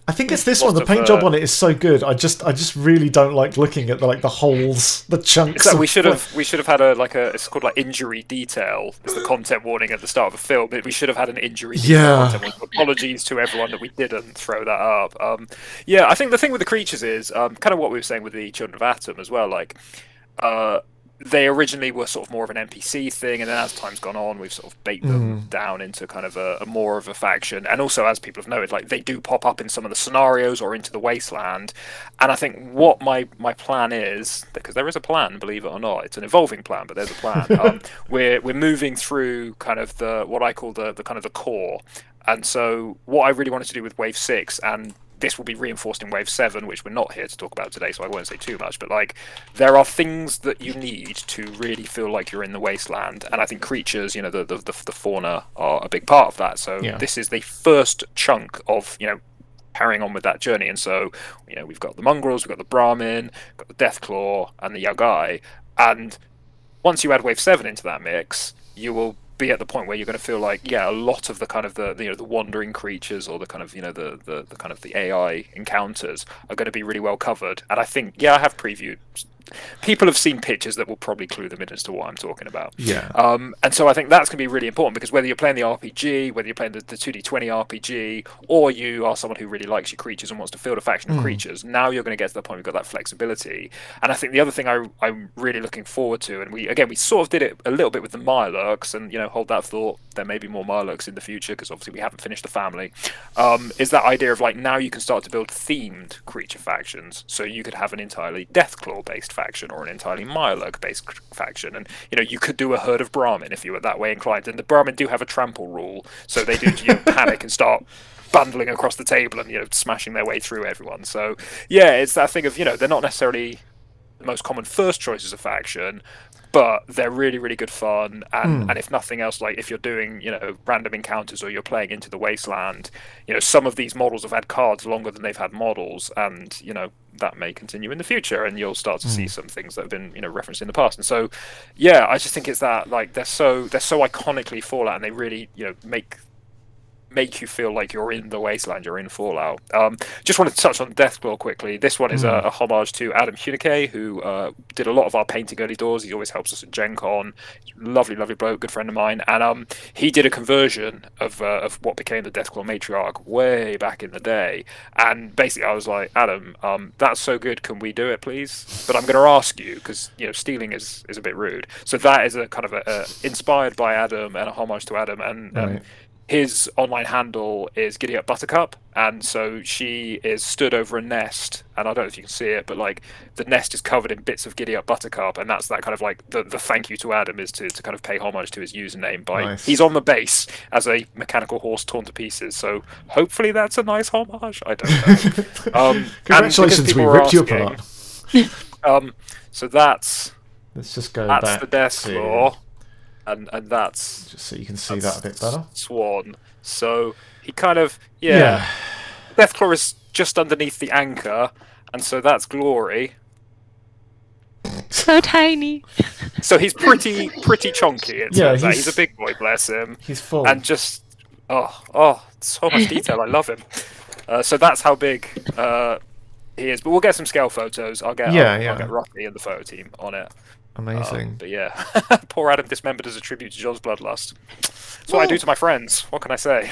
I think it's this one. The paint job on it is so good. I just really don't like looking at the holes, the chunks. It's like we should have had it's called like injury detail. It's the content warning at the start of a film. But we should have had an injury detail content warning. Apologies to everyone that we didn't throw that up. Yeah, I think the thing with the creatures is kind of what we were saying with the Children of Atom as well. Like, they originally were sort of more of an NPC thing, and then as time's gone on, we've sort of baked them down into kind of a more of a faction. And also, as people have noted, like they do pop up in some of the scenarios or into the wasteland. And I think what my plan is, because there is a plan, believe it or not, it's an evolving plan, but there's a plan. We're moving through kind of what I call the kind of the core. And so what I really wanted to do with Wave 6, and this will be reinforced in Wave 7, which we're not here to talk about today, so I won't say too much, but like there are things that you need to really feel like you're in the wasteland, and I think creatures, the fauna are a big part of that. So this is the first chunk of, carrying on with that journey. And so, we've got the mongrels, we've got the Brahmin, we've got the Deathclaw, and the Yao Gai, and once you add Wave 7 into that mix, you will be at the point where you're going to feel like a lot of the kind of the wandering creatures, or the kind of the kind of the AI encounters are going to be really well covered. And I think I have previewed people have seen pictures that will probably clue them in as to what I'm talking about. Yeah. And so I think that's going to be really important, because whether you're playing the RPG, whether you're playing the 2D20 RPG, or you are someone who really likes your creatures and wants to field a faction of creatures, now you're going to get to the point where you've got that flexibility. And I think the other thing I'm really looking forward to, and we sort of did it a little bit with the Mirelurks, and hold that thought, there may be more Mirelurks in the future, because obviously we haven't finished the family, is that idea of like, now you can start to build themed creature factions. So you could have an entirely Deathclaw based faction, or an entirely Mirelurk based faction, and you could do a herd of Brahmin if you were that way inclined. And the Brahmin do have a trample rule, so they do panic and start bundling across the table and smashing their way through everyone. So yeah, it's that thing of they're not necessarily the most common first choices of faction, but they're really, really good fun. And if nothing else, like if you're doing random encounters, or you're playing into the Wasteland, some of these models have had cards longer than they've had models, and that may continue in the future, and you'll start to see some things that have been referenced in the past. And so yeah, I just think it's that, like, they're so iconically Fallout, and they really make you feel like you're in the Wasteland, you're in Fallout. Just wanted to touch on Deathclaw quickly. This one is a homage to Adam Hunicke, who did a lot of our painting early doors. He always helps us at Gen Con. Lovely, lovely bloke, good friend of mine. And he did a conversion of what became the Deathclaw Matriarch way back in the day. And basically I was like, Adam, that's so good, can we do it, please? But I'm going to ask you, because stealing is a bit rude. So that is a kind of a inspired by Adam and a homage to Adam. And his online handle is Giddy Up Buttercup, and so she is stood over a nest, and I don't know if you can see it, but like the nest is covered in bits of Giddy Up Buttercup, and that's that kind of like the thank you to Adam, is to kind of pay homage to his username by he's on the base as a mechanical horse torn to pieces. So hopefully that's a nice homage. I don't know. Congratulations, we ripped you apart. So let's just go back. That's the Deathclaw. And that's just so you can see that a bit better. Swan. So he kind of Deathclaw is just underneath the anchor, and so that's Glory. So tiny. So he's pretty chonky. It turns out. He's a big boy, bless him. He's full. And just so much detail. I love him. So that's how big he is. But we'll get some scale photos. I'll get Rocky and the photo team on it. Amazing. But yeah, poor Adam dismembered as a tribute to John's bloodlust. That's what I do to my friends. What can I say?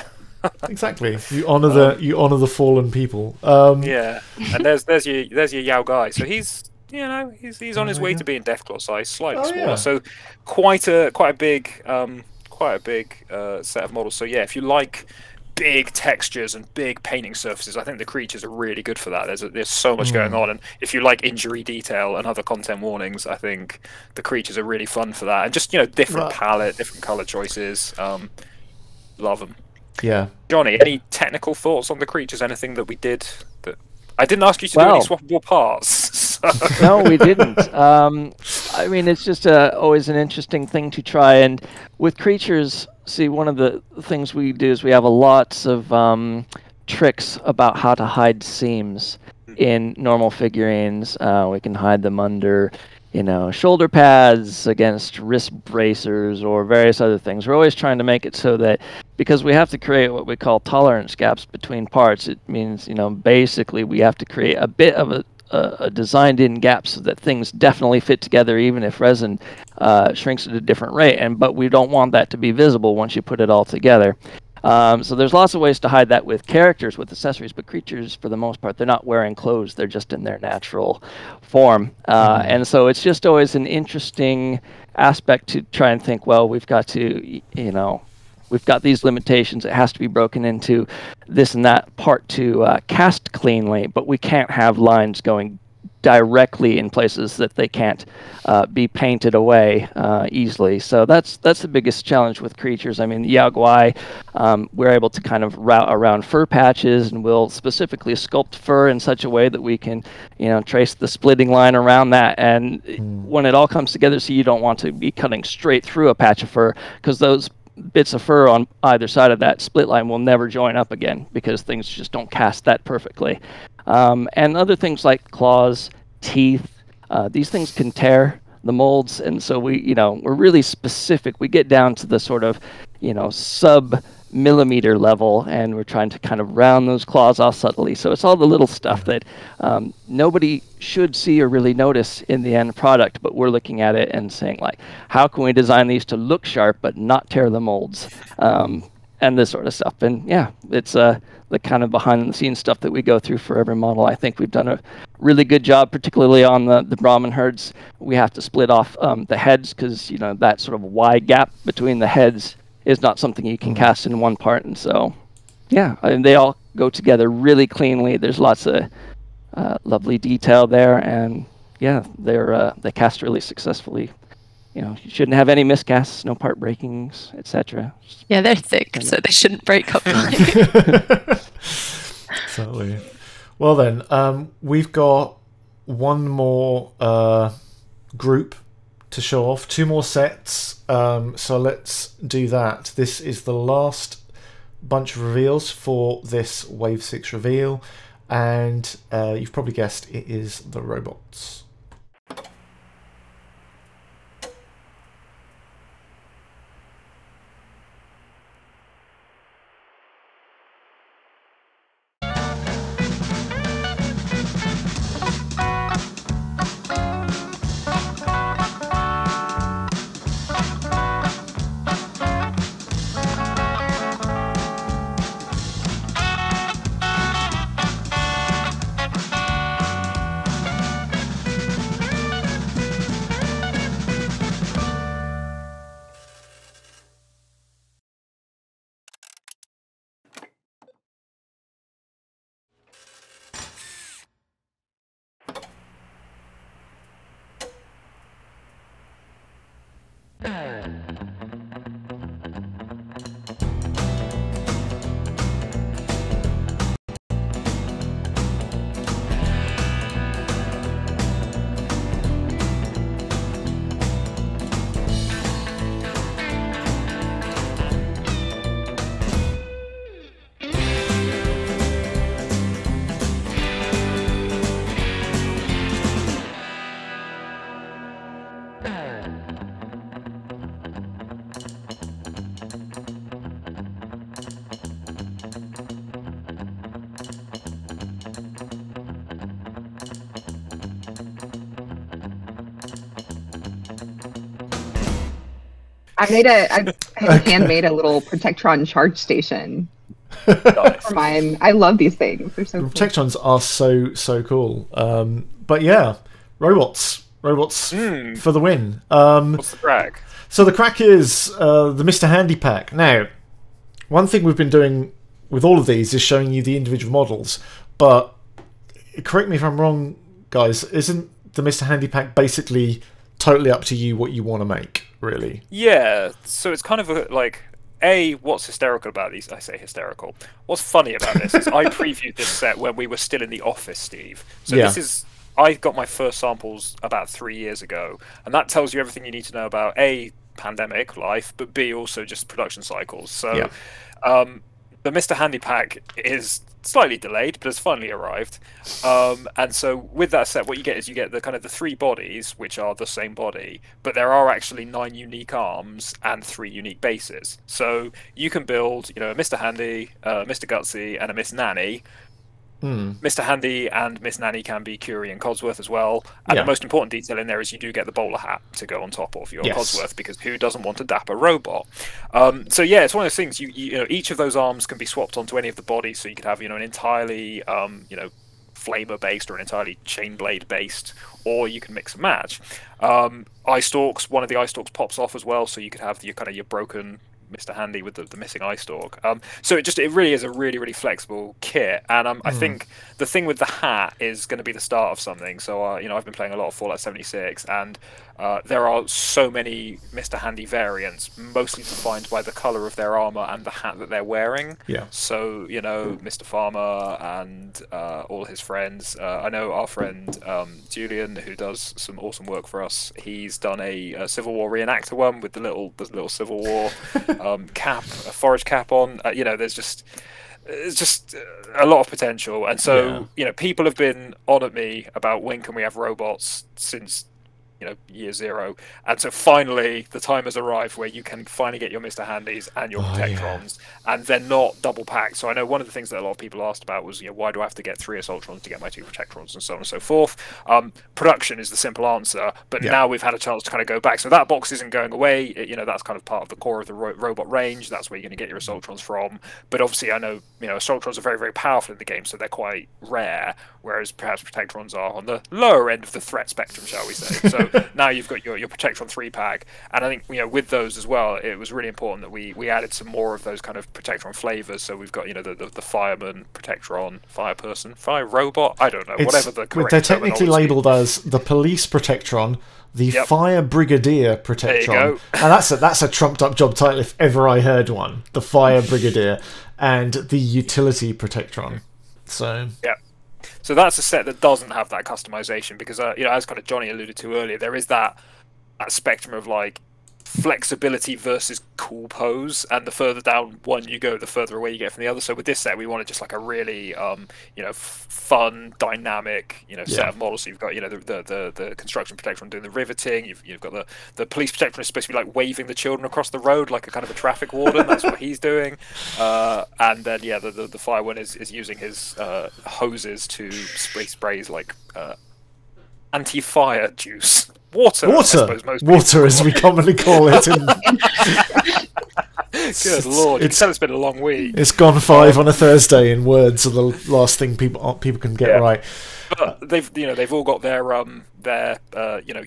Exactly. You honor the fallen people. Yeah, and there's your Yao guy. So he's he's on his way to being Deathclaw size, slightly smaller. Yeah. So quite a big set of models. So yeah, if you like big textures and big painting surfaces, I think the creatures are really good for that. There's so much going on, and if you like injury detail and other content warnings, I think the creatures are really fun for that. And just different palette, different color choices. Love them. Yeah. Johnny, any technical thoughts on the creatures? Anything that we did that I didn't ask you to do any swappable parts? So. No, we didn't. I mean, it's just always an interesting thing to try. And with creatures, see, one of the things we do is we have lots of tricks about how to hide seams in normal figurines. We can hide them under, shoulder pads, against wrist bracers, or various other things. We're always trying to make it so that, because we have to create what we call tolerance gaps between parts, it means, basically we have to create a bit of a designed-in gap so that things definitely fit together, even if resin shrinks at a different rate. But we don't want that to be visible once you put it all together. So there's lots of ways to hide that with characters, with accessories, but creatures, for the most part, they're not wearing clothes. They're just in their natural form. And so it's just always an interesting aspect to try and think, well, we've got to, we've got these limitations. It has to be broken into this and that part to cast cleanly, but we can't have lines going directly in places that they can't be painted away easily. So that's the biggest challenge with creatures. I mean, Yao Guai, we're able to kind of route around fur patches, and we'll specifically sculpt fur in such a way that we can, trace the splitting line around that. And when it all comes together, so you don't want to be cutting straight through a patch of fur, because those bits of fur on either side of that split line will never join up again, because things just don't cast that perfectly. And other things like claws, teeth, these things can tear the molds, and so we're really specific. We get down to the sort of, sub millimeter level, and we're trying to kind of round those claws off subtly. So it's all the little stuff that nobody should see or really notice in the end product, but we're looking at it and saying, like, how can we design these to look sharp but not tear the molds, and this sort of stuff. And yeah, it's the kind of behind the scenes stuff that we go through for every model. I think we've done a really good job, particularly on the Brahmin herds. We have to split off the heads because, you know, that sort of wide gap between the heads is not something you can cast in one part. And so, yeah, and they all go together really cleanly. There's lots of lovely detail there, and yeah, they cast really successfully. You know, you shouldn't have any miscasts, no part breakings, etc. Yeah, they're thick, so they shouldn't break up. Exactly. Well then, we've got one more group to show off, 2 more sets, so let's do that. This is the last bunch of reveals for this Wave 6 reveal, and you've probably guessed it is the robots. I handmade a little Protectron charge station for mine. I love these things. They're so cool. Protectrons are so cool. But yeah, robots for the win. What's the crack? So the crack is the Mr. Handypack. Now, one thing we've been doing with all of these is showing you the individual models, but correct me if I'm wrong, guys, isn't the Mr. Handypack basically totally up to you what you want to make, really? Yeah, so it's kind of like, what's hysterical about these? I say hysterical. What's funny about this is I previewed this set when we were still in the office, Steve. So I got my first samples about 3 years ago, and that tells you everything you need to know about A, pandemic life, but B, also just production cycles. So the Mr. Handypack is slightly delayed, but has finally arrived. And so with that set, what you get is you get the kind of the 3 bodies, which are the same body, but there are actually 9 unique arms and 3 unique bases. So you can build, you know, a Mr. Handy, Mr. Gutsy, and a Miss Nanny. Mr. Handy and Miss Nanny can be Curie and Codsworth as well. And the most important detail in there is you do get the bowler hat to go on top of your Codsworth, because who doesn't want a dapper robot? So yeah, it's one of those things. You know, each of those arms can be swapped onto any of the bodies, so you could have, you know, an entirely you know, flamer based or an entirely chain blade based, or you can mix and match. Eye stalks, one of the eye stalks pops off as well, so you could have your kind of your broken Mr. Handy with the missing eye stalk. So it really is a really flexible kit, and I think the thing with the hat is going to be the start of something. So you know, I've been playing a lot of Fallout 76, and there are so many Mr. Handy variants, mostly defined by the color of their armor and the hat that they're wearing. So you know, Mr. Farmer and all his friends. I know our friend Julian, who does some awesome work for us. He's done a Civil War reenactor one with the little Civil War cap, a forage cap on. You know, it's just a lot of potential, and so you know, people have been on at me about when can we have robots since year zero. And so finally the time has arrived where you can finally get your Mr. Handies and your Protectrons, and they're not double packed. So I know one of the things that a lot of people asked about was, why do I have to get 3 Assaultrons to get my 2 Protectrons, and so on and so forth. Production is the simple answer, but now we've had a chance to kind of go back. So that box isn't going away. That's kind of part of the core of the robot range. That's where you're going to get your Assaultrons from. But obviously I know, Assaultrons are very, very powerful in the game, so they're quite rare, whereas perhaps Protectrons are on the lower end of the threat spectrum, shall we say. So now you've got your Protectron 3-pack, and I think with those as well, it was really important that we added some more of those kind of Protectron flavors. So we've got the fireman, Protectron, fire person, fire robot. I don't know, whatever the correct. They're technically labelled as the police Protectron, the fire brigadier Protectron, and that's a trumped up job title if ever I heard one. The fire brigadier and the utility Protectron. So So that's a set that doesn't have that customization because, as kind of Johnny alluded to earlier, there is that spectrum of like flexibility versus cool pose, and the further down one you go, the further away you get from the other. So with this set, we wanted just like a really, fun, dynamic, set of models. So you've got, the construction Protectron doing the riveting. You've got the police Protectron is supposed to be like waving the children across the road like a kind of a traffic warden. That's what he's doing. And then the fire one is using his hoses to sprays like anti-fire juice. Water, I suppose water, as we commonly call it. Good lord! It's been a long week. It's gone 5 on a Thursday. In words are the last thing people can get right. But they've all got their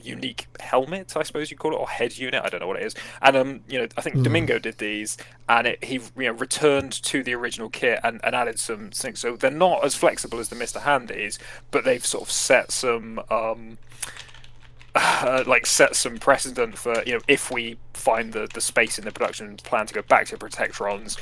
unique helmet, I suppose you call it, or head unit. I don't know what it is. And I think Domingo did these, and he returned to the original kit and added some things. So they're not as flexible as the Mr. Handies, but they've sort of set some. Set some precedent for if we find the space in the production plan to go back to Protectrons,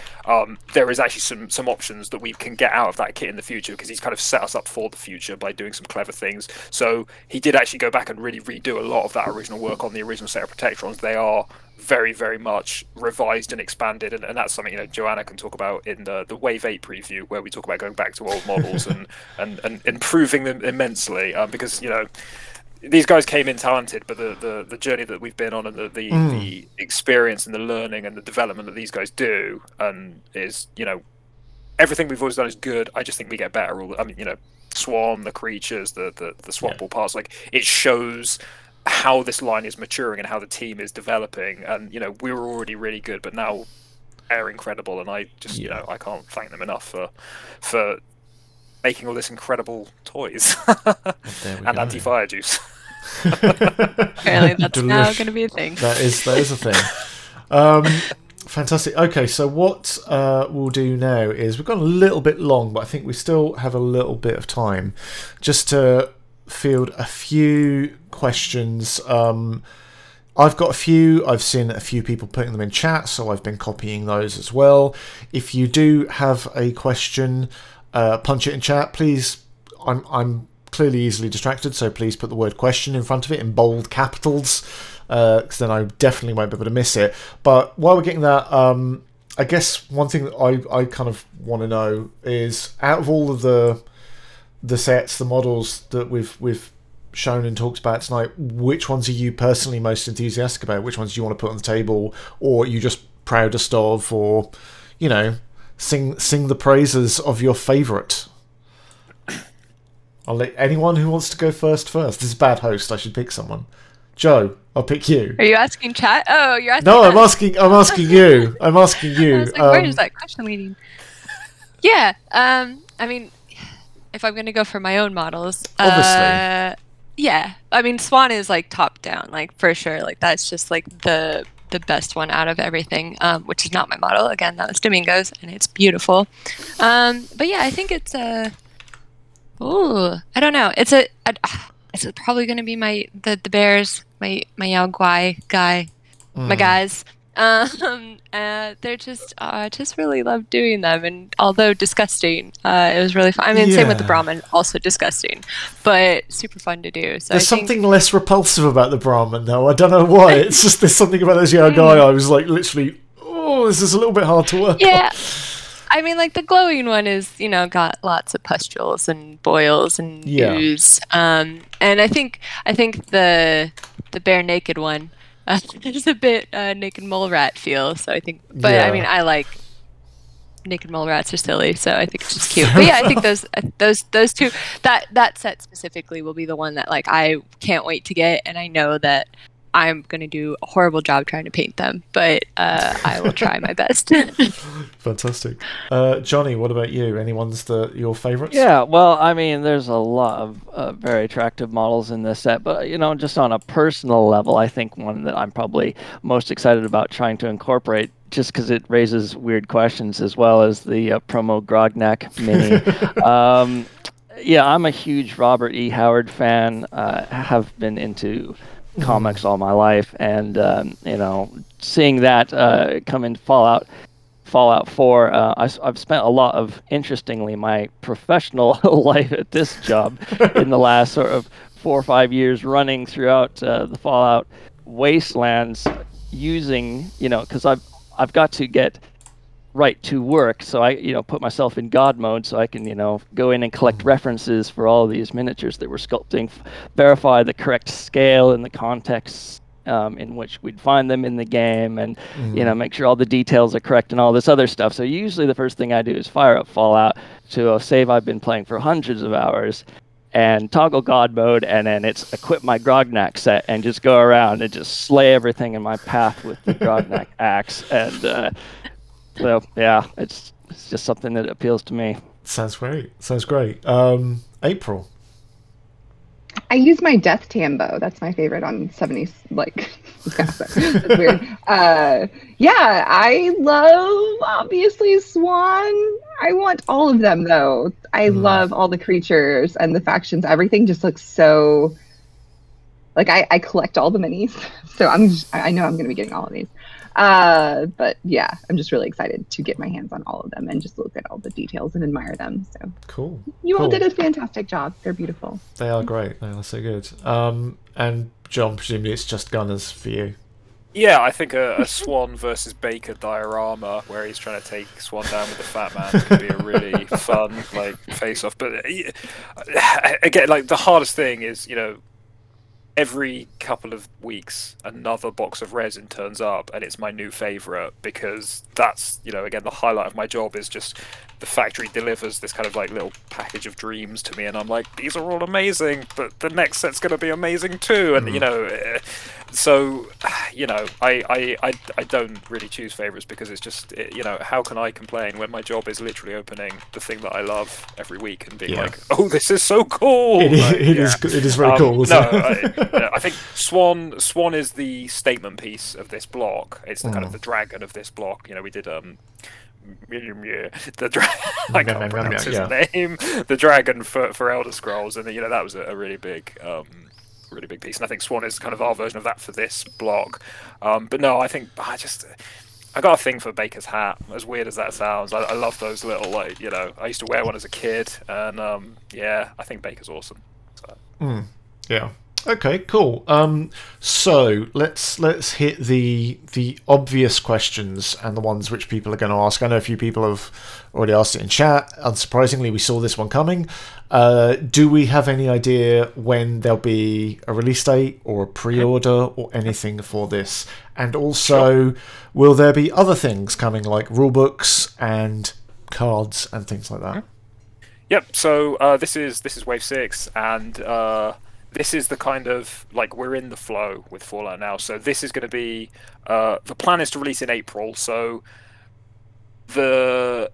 there is actually some options that we can get out of that kit in the future, because he's kind of set us up for the future by doing some clever things. So he did actually go back and really redo a lot of that original work on the original set of Protectrons. They are very, very much revised and expanded, and that's something Joanna can talk about in the Wave 8 preview, where we talk about going back to old models and improving them immensely, because these guys came in talented, but the journey that we've been on, and the experience and the learning and the development that these guys do, and is everything we've always done is good. I just think we get better. Swarm, the creatures, the swappable parts, like it shows how this line is maturing and how the team is developing. And we were already really good, but now they're incredible, and I just I can't thank them enough for making all this incredible toys and anti-fire juice. Apparently that's now going to be a thing. That is a thing. Fantastic. Okay, so what we'll do now is, we've gone a little bit long, but I think we still have a little bit of time just to field a few questions. I've got a few. I've seen a few people putting them in chat, so I've been copying those as well. If you do have a question, punch it in chat, please. I'm clearly easily distracted, so please put the word question in front of it in bold capitals, because then I definitely won't be able to miss it. But while we're getting that, I guess one thing that I kind of want to know is, out of all of the sets, the models that we've shown and talked about tonight, which ones are you personally most enthusiastic about? Which ones do you want to put on the table, or are you just proudest of, or sing the praises of your favourite? I'll let anyone who wants to go first. This is a bad host. I should pick someone. Joe, I'll pick you. Are you asking chat? Oh, you're asking. No, I'm asking you. I'm asking you. I was like, where is that question leading? Yeah. I mean, if I'm gonna go for my own models, obviously. Yeah. I mean, Swan is like top down, like for sure. Like that's just like the best one out of everything, which is not my model. Again, that was Domingo's, and it's beautiful. But yeah, I think it's I don't know. It's probably going to be the bears, my Yao Guai guy, my guys. They're just really love doing them, and although disgusting, it was really fun. I mean, same with the Brahmin, also disgusting, but super fun to do. So there's something less repulsive about the Brahmin, though. I don't know why. It's just there's something about those Yao Guai. I was like, literally, this is a little bit hard to work on. I mean, like the glowing one is, got lots of pustules and boils and ooze. And I think the bare naked one is a bit naked mole rat feel. So I think, but I mean, I like naked mole rats are silly, so I think it's just cute. But yeah, I think those two, that set specifically will be the one that like I can't wait to get, and I know that I'm going to do a horrible job trying to paint them, but I will try my best. Fantastic. Jonny, what about you? Any ones that your favorites? Yeah, well, I mean, there's a lot of very attractive models in this set, but, just on a personal level, I think one that I'm probably most excited about trying to incorporate, just because it raises weird questions, as well as the promo Grognak mini. Yeah, I'm a huge Robert E. Howard fan, have been into comics all my life, and seeing that come in Fallout 4, I've spent a lot of, interestingly, my professional life at this job in the last sort of 4 or 5 years running throughout the Fallout wastelands, using, because I've got to get right to work, so I put myself in God mode so I can go in and collect references for all of these miniatures that we're sculpting, verify the correct scale and the context in which we'd find them in the game, and make sure all the details are correct and all this other stuff. So usually the first thing I do is fire up Fallout to a save I've been playing for hundreds of hours and toggle God mode, and then it's equip my Grognak set and just go around and just slay everything in my path with the Grognak axe. And so yeah, it's just something that appeals to me. Sounds great. April. I use my Death Tambo. That's my favorite on 70s. That's weird. Yeah, I love, obviously, Swan. I want all of them, though. I love all the creatures and the factions. Everything just looks so... I collect all the minis, so I know I'm going to be getting all of these. But yeah, I'm just really excited to get my hands on all of them and just look at all the details and admire them. So cool. You all did a fantastic job. They're beautiful. They are great. They are so good. And John, presumably it's just gunners for you. Yeah, I think a Swan versus Baker diorama where he's trying to take Swan down with the Fat Man could be a really fun face-off. But again, the hardest thing is every couple of weeks another box of resin turns up, and it's my new favorite, because that's again the highlight of my job is just the factory delivers this kind of little package of dreams to me, and I'm like, these are all amazing, but the next set's going to be amazing too. And so I don't really choose favorites, because it's just how can I complain when my job is literally opening the thing that I love every week and being like, oh, this is so cool. It is very cool. I think Swan is the statement piece of this block. It's the kind of the dragon of this block. We did I can't pronounce his name. The dragon for Elder Scrolls, and that was a really big piece. And I think Swan is kind of our version of that for this block. But no, I think I got a thing for Baker's hat. As weird as that sounds, I love those little I used to wear one as a kid, and yeah, I think Baker's awesome. So. Yeah. Okay, cool. So let's hit the obvious questions and the ones which people are going to ask. I know a few people have already asked it in chat. Unsurprisingly, we saw this one coming. Do we have any idea when there'll be a release date or a pre-order or anything for this? And also, will there be other things coming, like rulebooks and cards and things like that? Yep. So this is Wave 6, and this is the kind of we're in the flow with Fallout now. So this is going to be the plan is to release in April. So the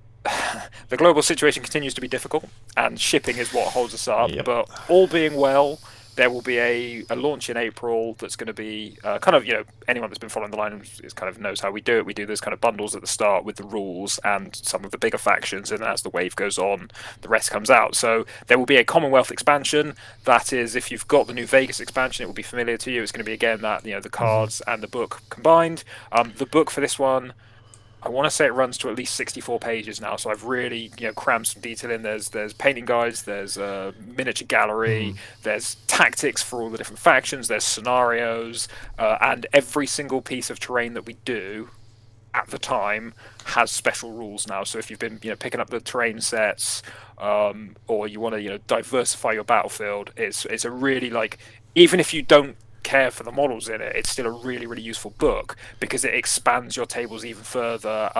global situation continues to be difficult, and shipping is what holds us up. Yep. But all being well, there will be a launch in April that's going to be kind of, anyone that's been following the line is kind of knows how we do it. We do those kind of bundles at the start with the rules and some of the bigger factions, and as the wave goes on, the rest comes out. So there will be a Commonwealth expansion. That is, if you've got the new Vegas expansion, it will be familiar to you. It's going to be, again, that the cards and the book combined. The book for this one, I want to say it runs to at least 64 pages now, so I've really crammed some detail in. There's painting guides, there's a miniature gallery, there's tactics for all the different factions, there's scenarios, and every single piece of terrain that we do at the time has special rules now. So if you've been picking up the train sets, or you want to diversify your battlefield, it's a really, like, even if you don't care for the models in it, it's still a really useful book because it expands your tables even further.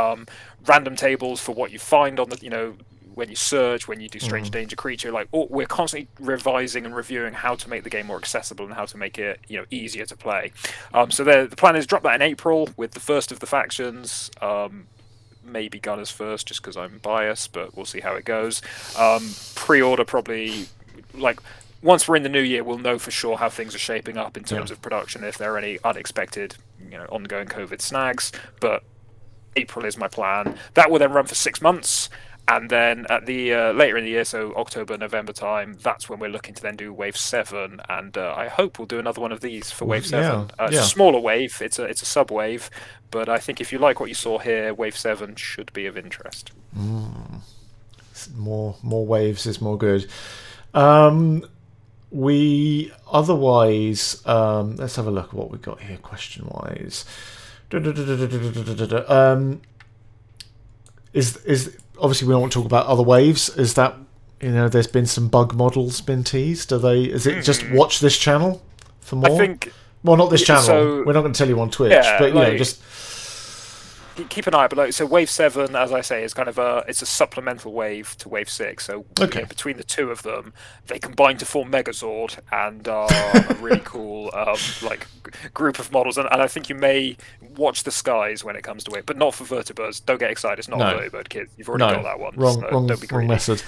Random tables for what you find on the when you search, when you do strange danger creature, like, we're constantly revising and reviewing how to make the game more accessible and how to make it easier to play. So the plan is drop that in April with the first of the factions. Maybe Gunners first, just because I'm biased, but we'll see how it goes. Pre-order probably, like, once we're in the new year, we'll know for sure how things are shaping up in terms of production, if there are any unexpected, ongoing COVID snags. But April is my plan. That will then run for 6 months. And then at the later in the year, so October, November time, that's when we're looking to then do Wave 7, and I hope we'll do another one of these for Wave 7. It's a smaller wave, it's a sub-wave, but I think if you like what you saw here, Wave 7 should be of interest. More waves is more good. We otherwise, let's have a look at what we got here question-wise. Is obviously we don't want to talk about other waves. Is that there's been some bug models been teased? Is it just watch this channel for more? I think. Well, not this channel. So, we're not going to tell you on Twitch, but just keep an eye out. But so Wave 7, as I say, is kind of it's a supplemental wave to Wave 6. So between the two of them, they combine to form Megazord and are a really cool like group of models. And I think you may watch the skies when it comes to Wave, but not for Vertibirds. Don't get excited. It's not a Vertibird, kids. You've already got that one. Wrong don't be greedy. method.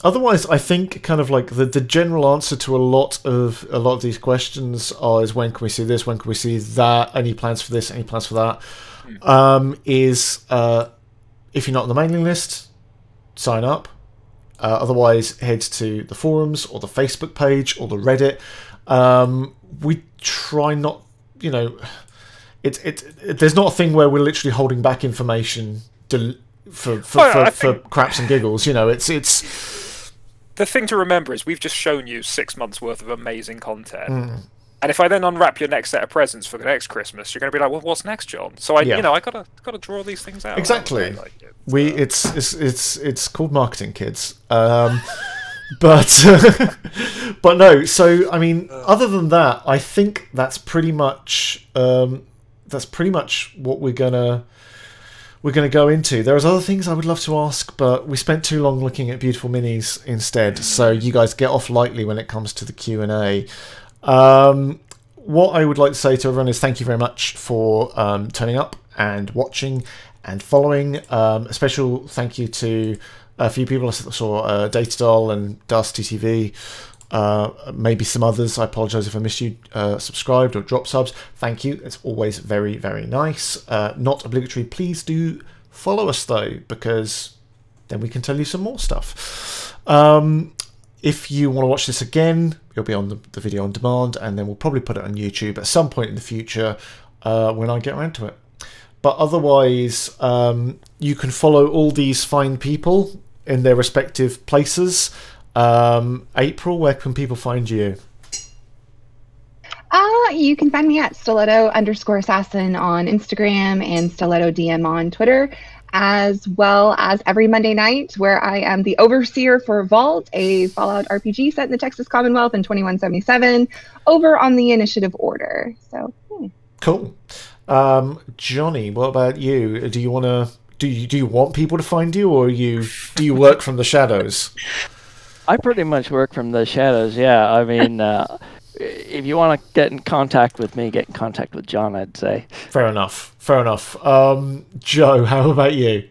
Otherwise, I think kind of like the general answer to a lot of these questions is when can we see this? When can we see that? Any plans for this? Any plans for that? If you're not on the mailing list, sign up. Otherwise, head to the forums or the Facebook page or the Reddit. We try not, there's not a thing where we're literally holding back information for craps and giggles. It's the thing to remember is we've just shown you 6 months worth of amazing content. And if I then unwrap your next set of presents for the next Christmas, you're going to be like, "Well, what's next, John?" So I gotta draw these things out. Exactly. It's called marketing, kids. But no. So I mean, other than that, I think that's pretty much what we're gonna go into. There's other things I would love to ask, but we spent too long looking at beautiful minis instead. So you guys get off lightly when it comes to the Q&A. What I would like to say to everyone is thank you very much for turning up and watching and following. A special thank you to a few people. I saw Datadol and Dusty TV. Maybe some others. I apologise if I missed you. Subscribed or dropped subs. Thank you. It's always very, very nice. Not obligatory. Please do follow us though, because then we can tell you some more stuff. If you want to watch this again, it'll be on the video on demand, and then we'll probably put it on YouTube at some point in the future when I get around to it. But otherwise, you can follow all these fine people in their respective places. April, where can people find you? You can find me at stiletto_assassin on Instagram and stiletto DM on Twitter, as well as every Monday night where I am the overseer for Vault, a Fallout RPG set in the Texas Commonwealth in 2177, over on the Initiative Order. So cool. Jonny, what about you? Do you want to do you want people to find you, or do you work from the shadows? I pretty much work from the shadows, yeah. I mean, if you want to get in contact with me, get in contact with John, I'd say. Fair enough. Jo, how about you?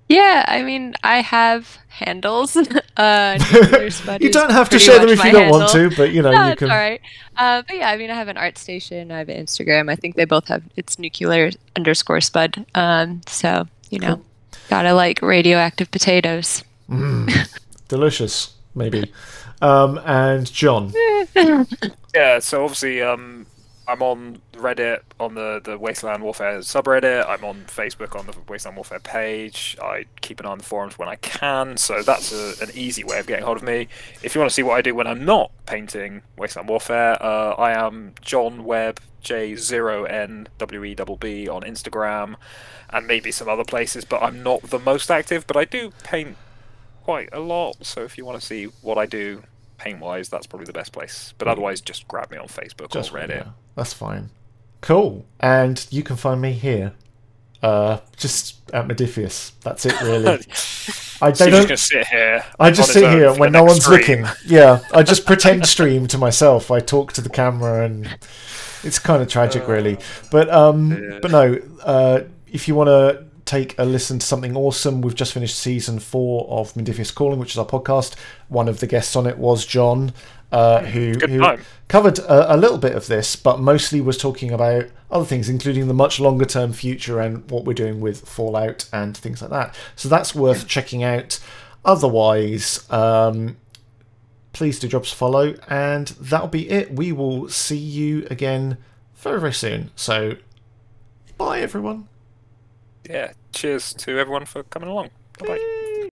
Yeah, I mean, I have handles. You don't have to share them if you don't want to, but you can. It's all right. But yeah, I mean, I have an art station. I have an Instagram. I think they both have. It's nuclear_spud. So Cool. Gotta like radioactive potatoes. Delicious, maybe. And John. Yeah, so obviously, I'm on Reddit on the Wasteland Warfare subreddit. I'm on Facebook on the Wasteland Warfare page. I keep an eye on the forums when I can, so that's an easy way of getting hold of me. If you want to see what I do when I'm not painting Wasteland Warfare, I am Jon Webb, J0NWEBB on Instagram, and maybe some other places, but I'm not the most active, but I do paint quite a lot, so if you want to see what I do paint-wise, that's probably the best place. But otherwise, just grab me on Facebook or Reddit. Yeah, that's fine. Cool. And you can find me here. Just at Modiphius. That's it, really. I So you're just going to sit here. I just sit here when no one's looking. Yeah, I just pretend stream to myself. I talk to the camera, and it's kind of tragic, really. But no, if you want to take a listen to something awesome, we've just finished season 4 of Modiphius Calling, which is our podcast. One of the guests on it was John, who covered a little bit of this, but mostly was talking about other things, including the much longer term future and what we're doing with Fallout and things like that. So that's worth checking out. Otherwise, please do drop us a follow, and that'll be it. We will see you again very, very soon. So bye, everyone. Yeah, cheers to everyone for coming along. Bye-bye.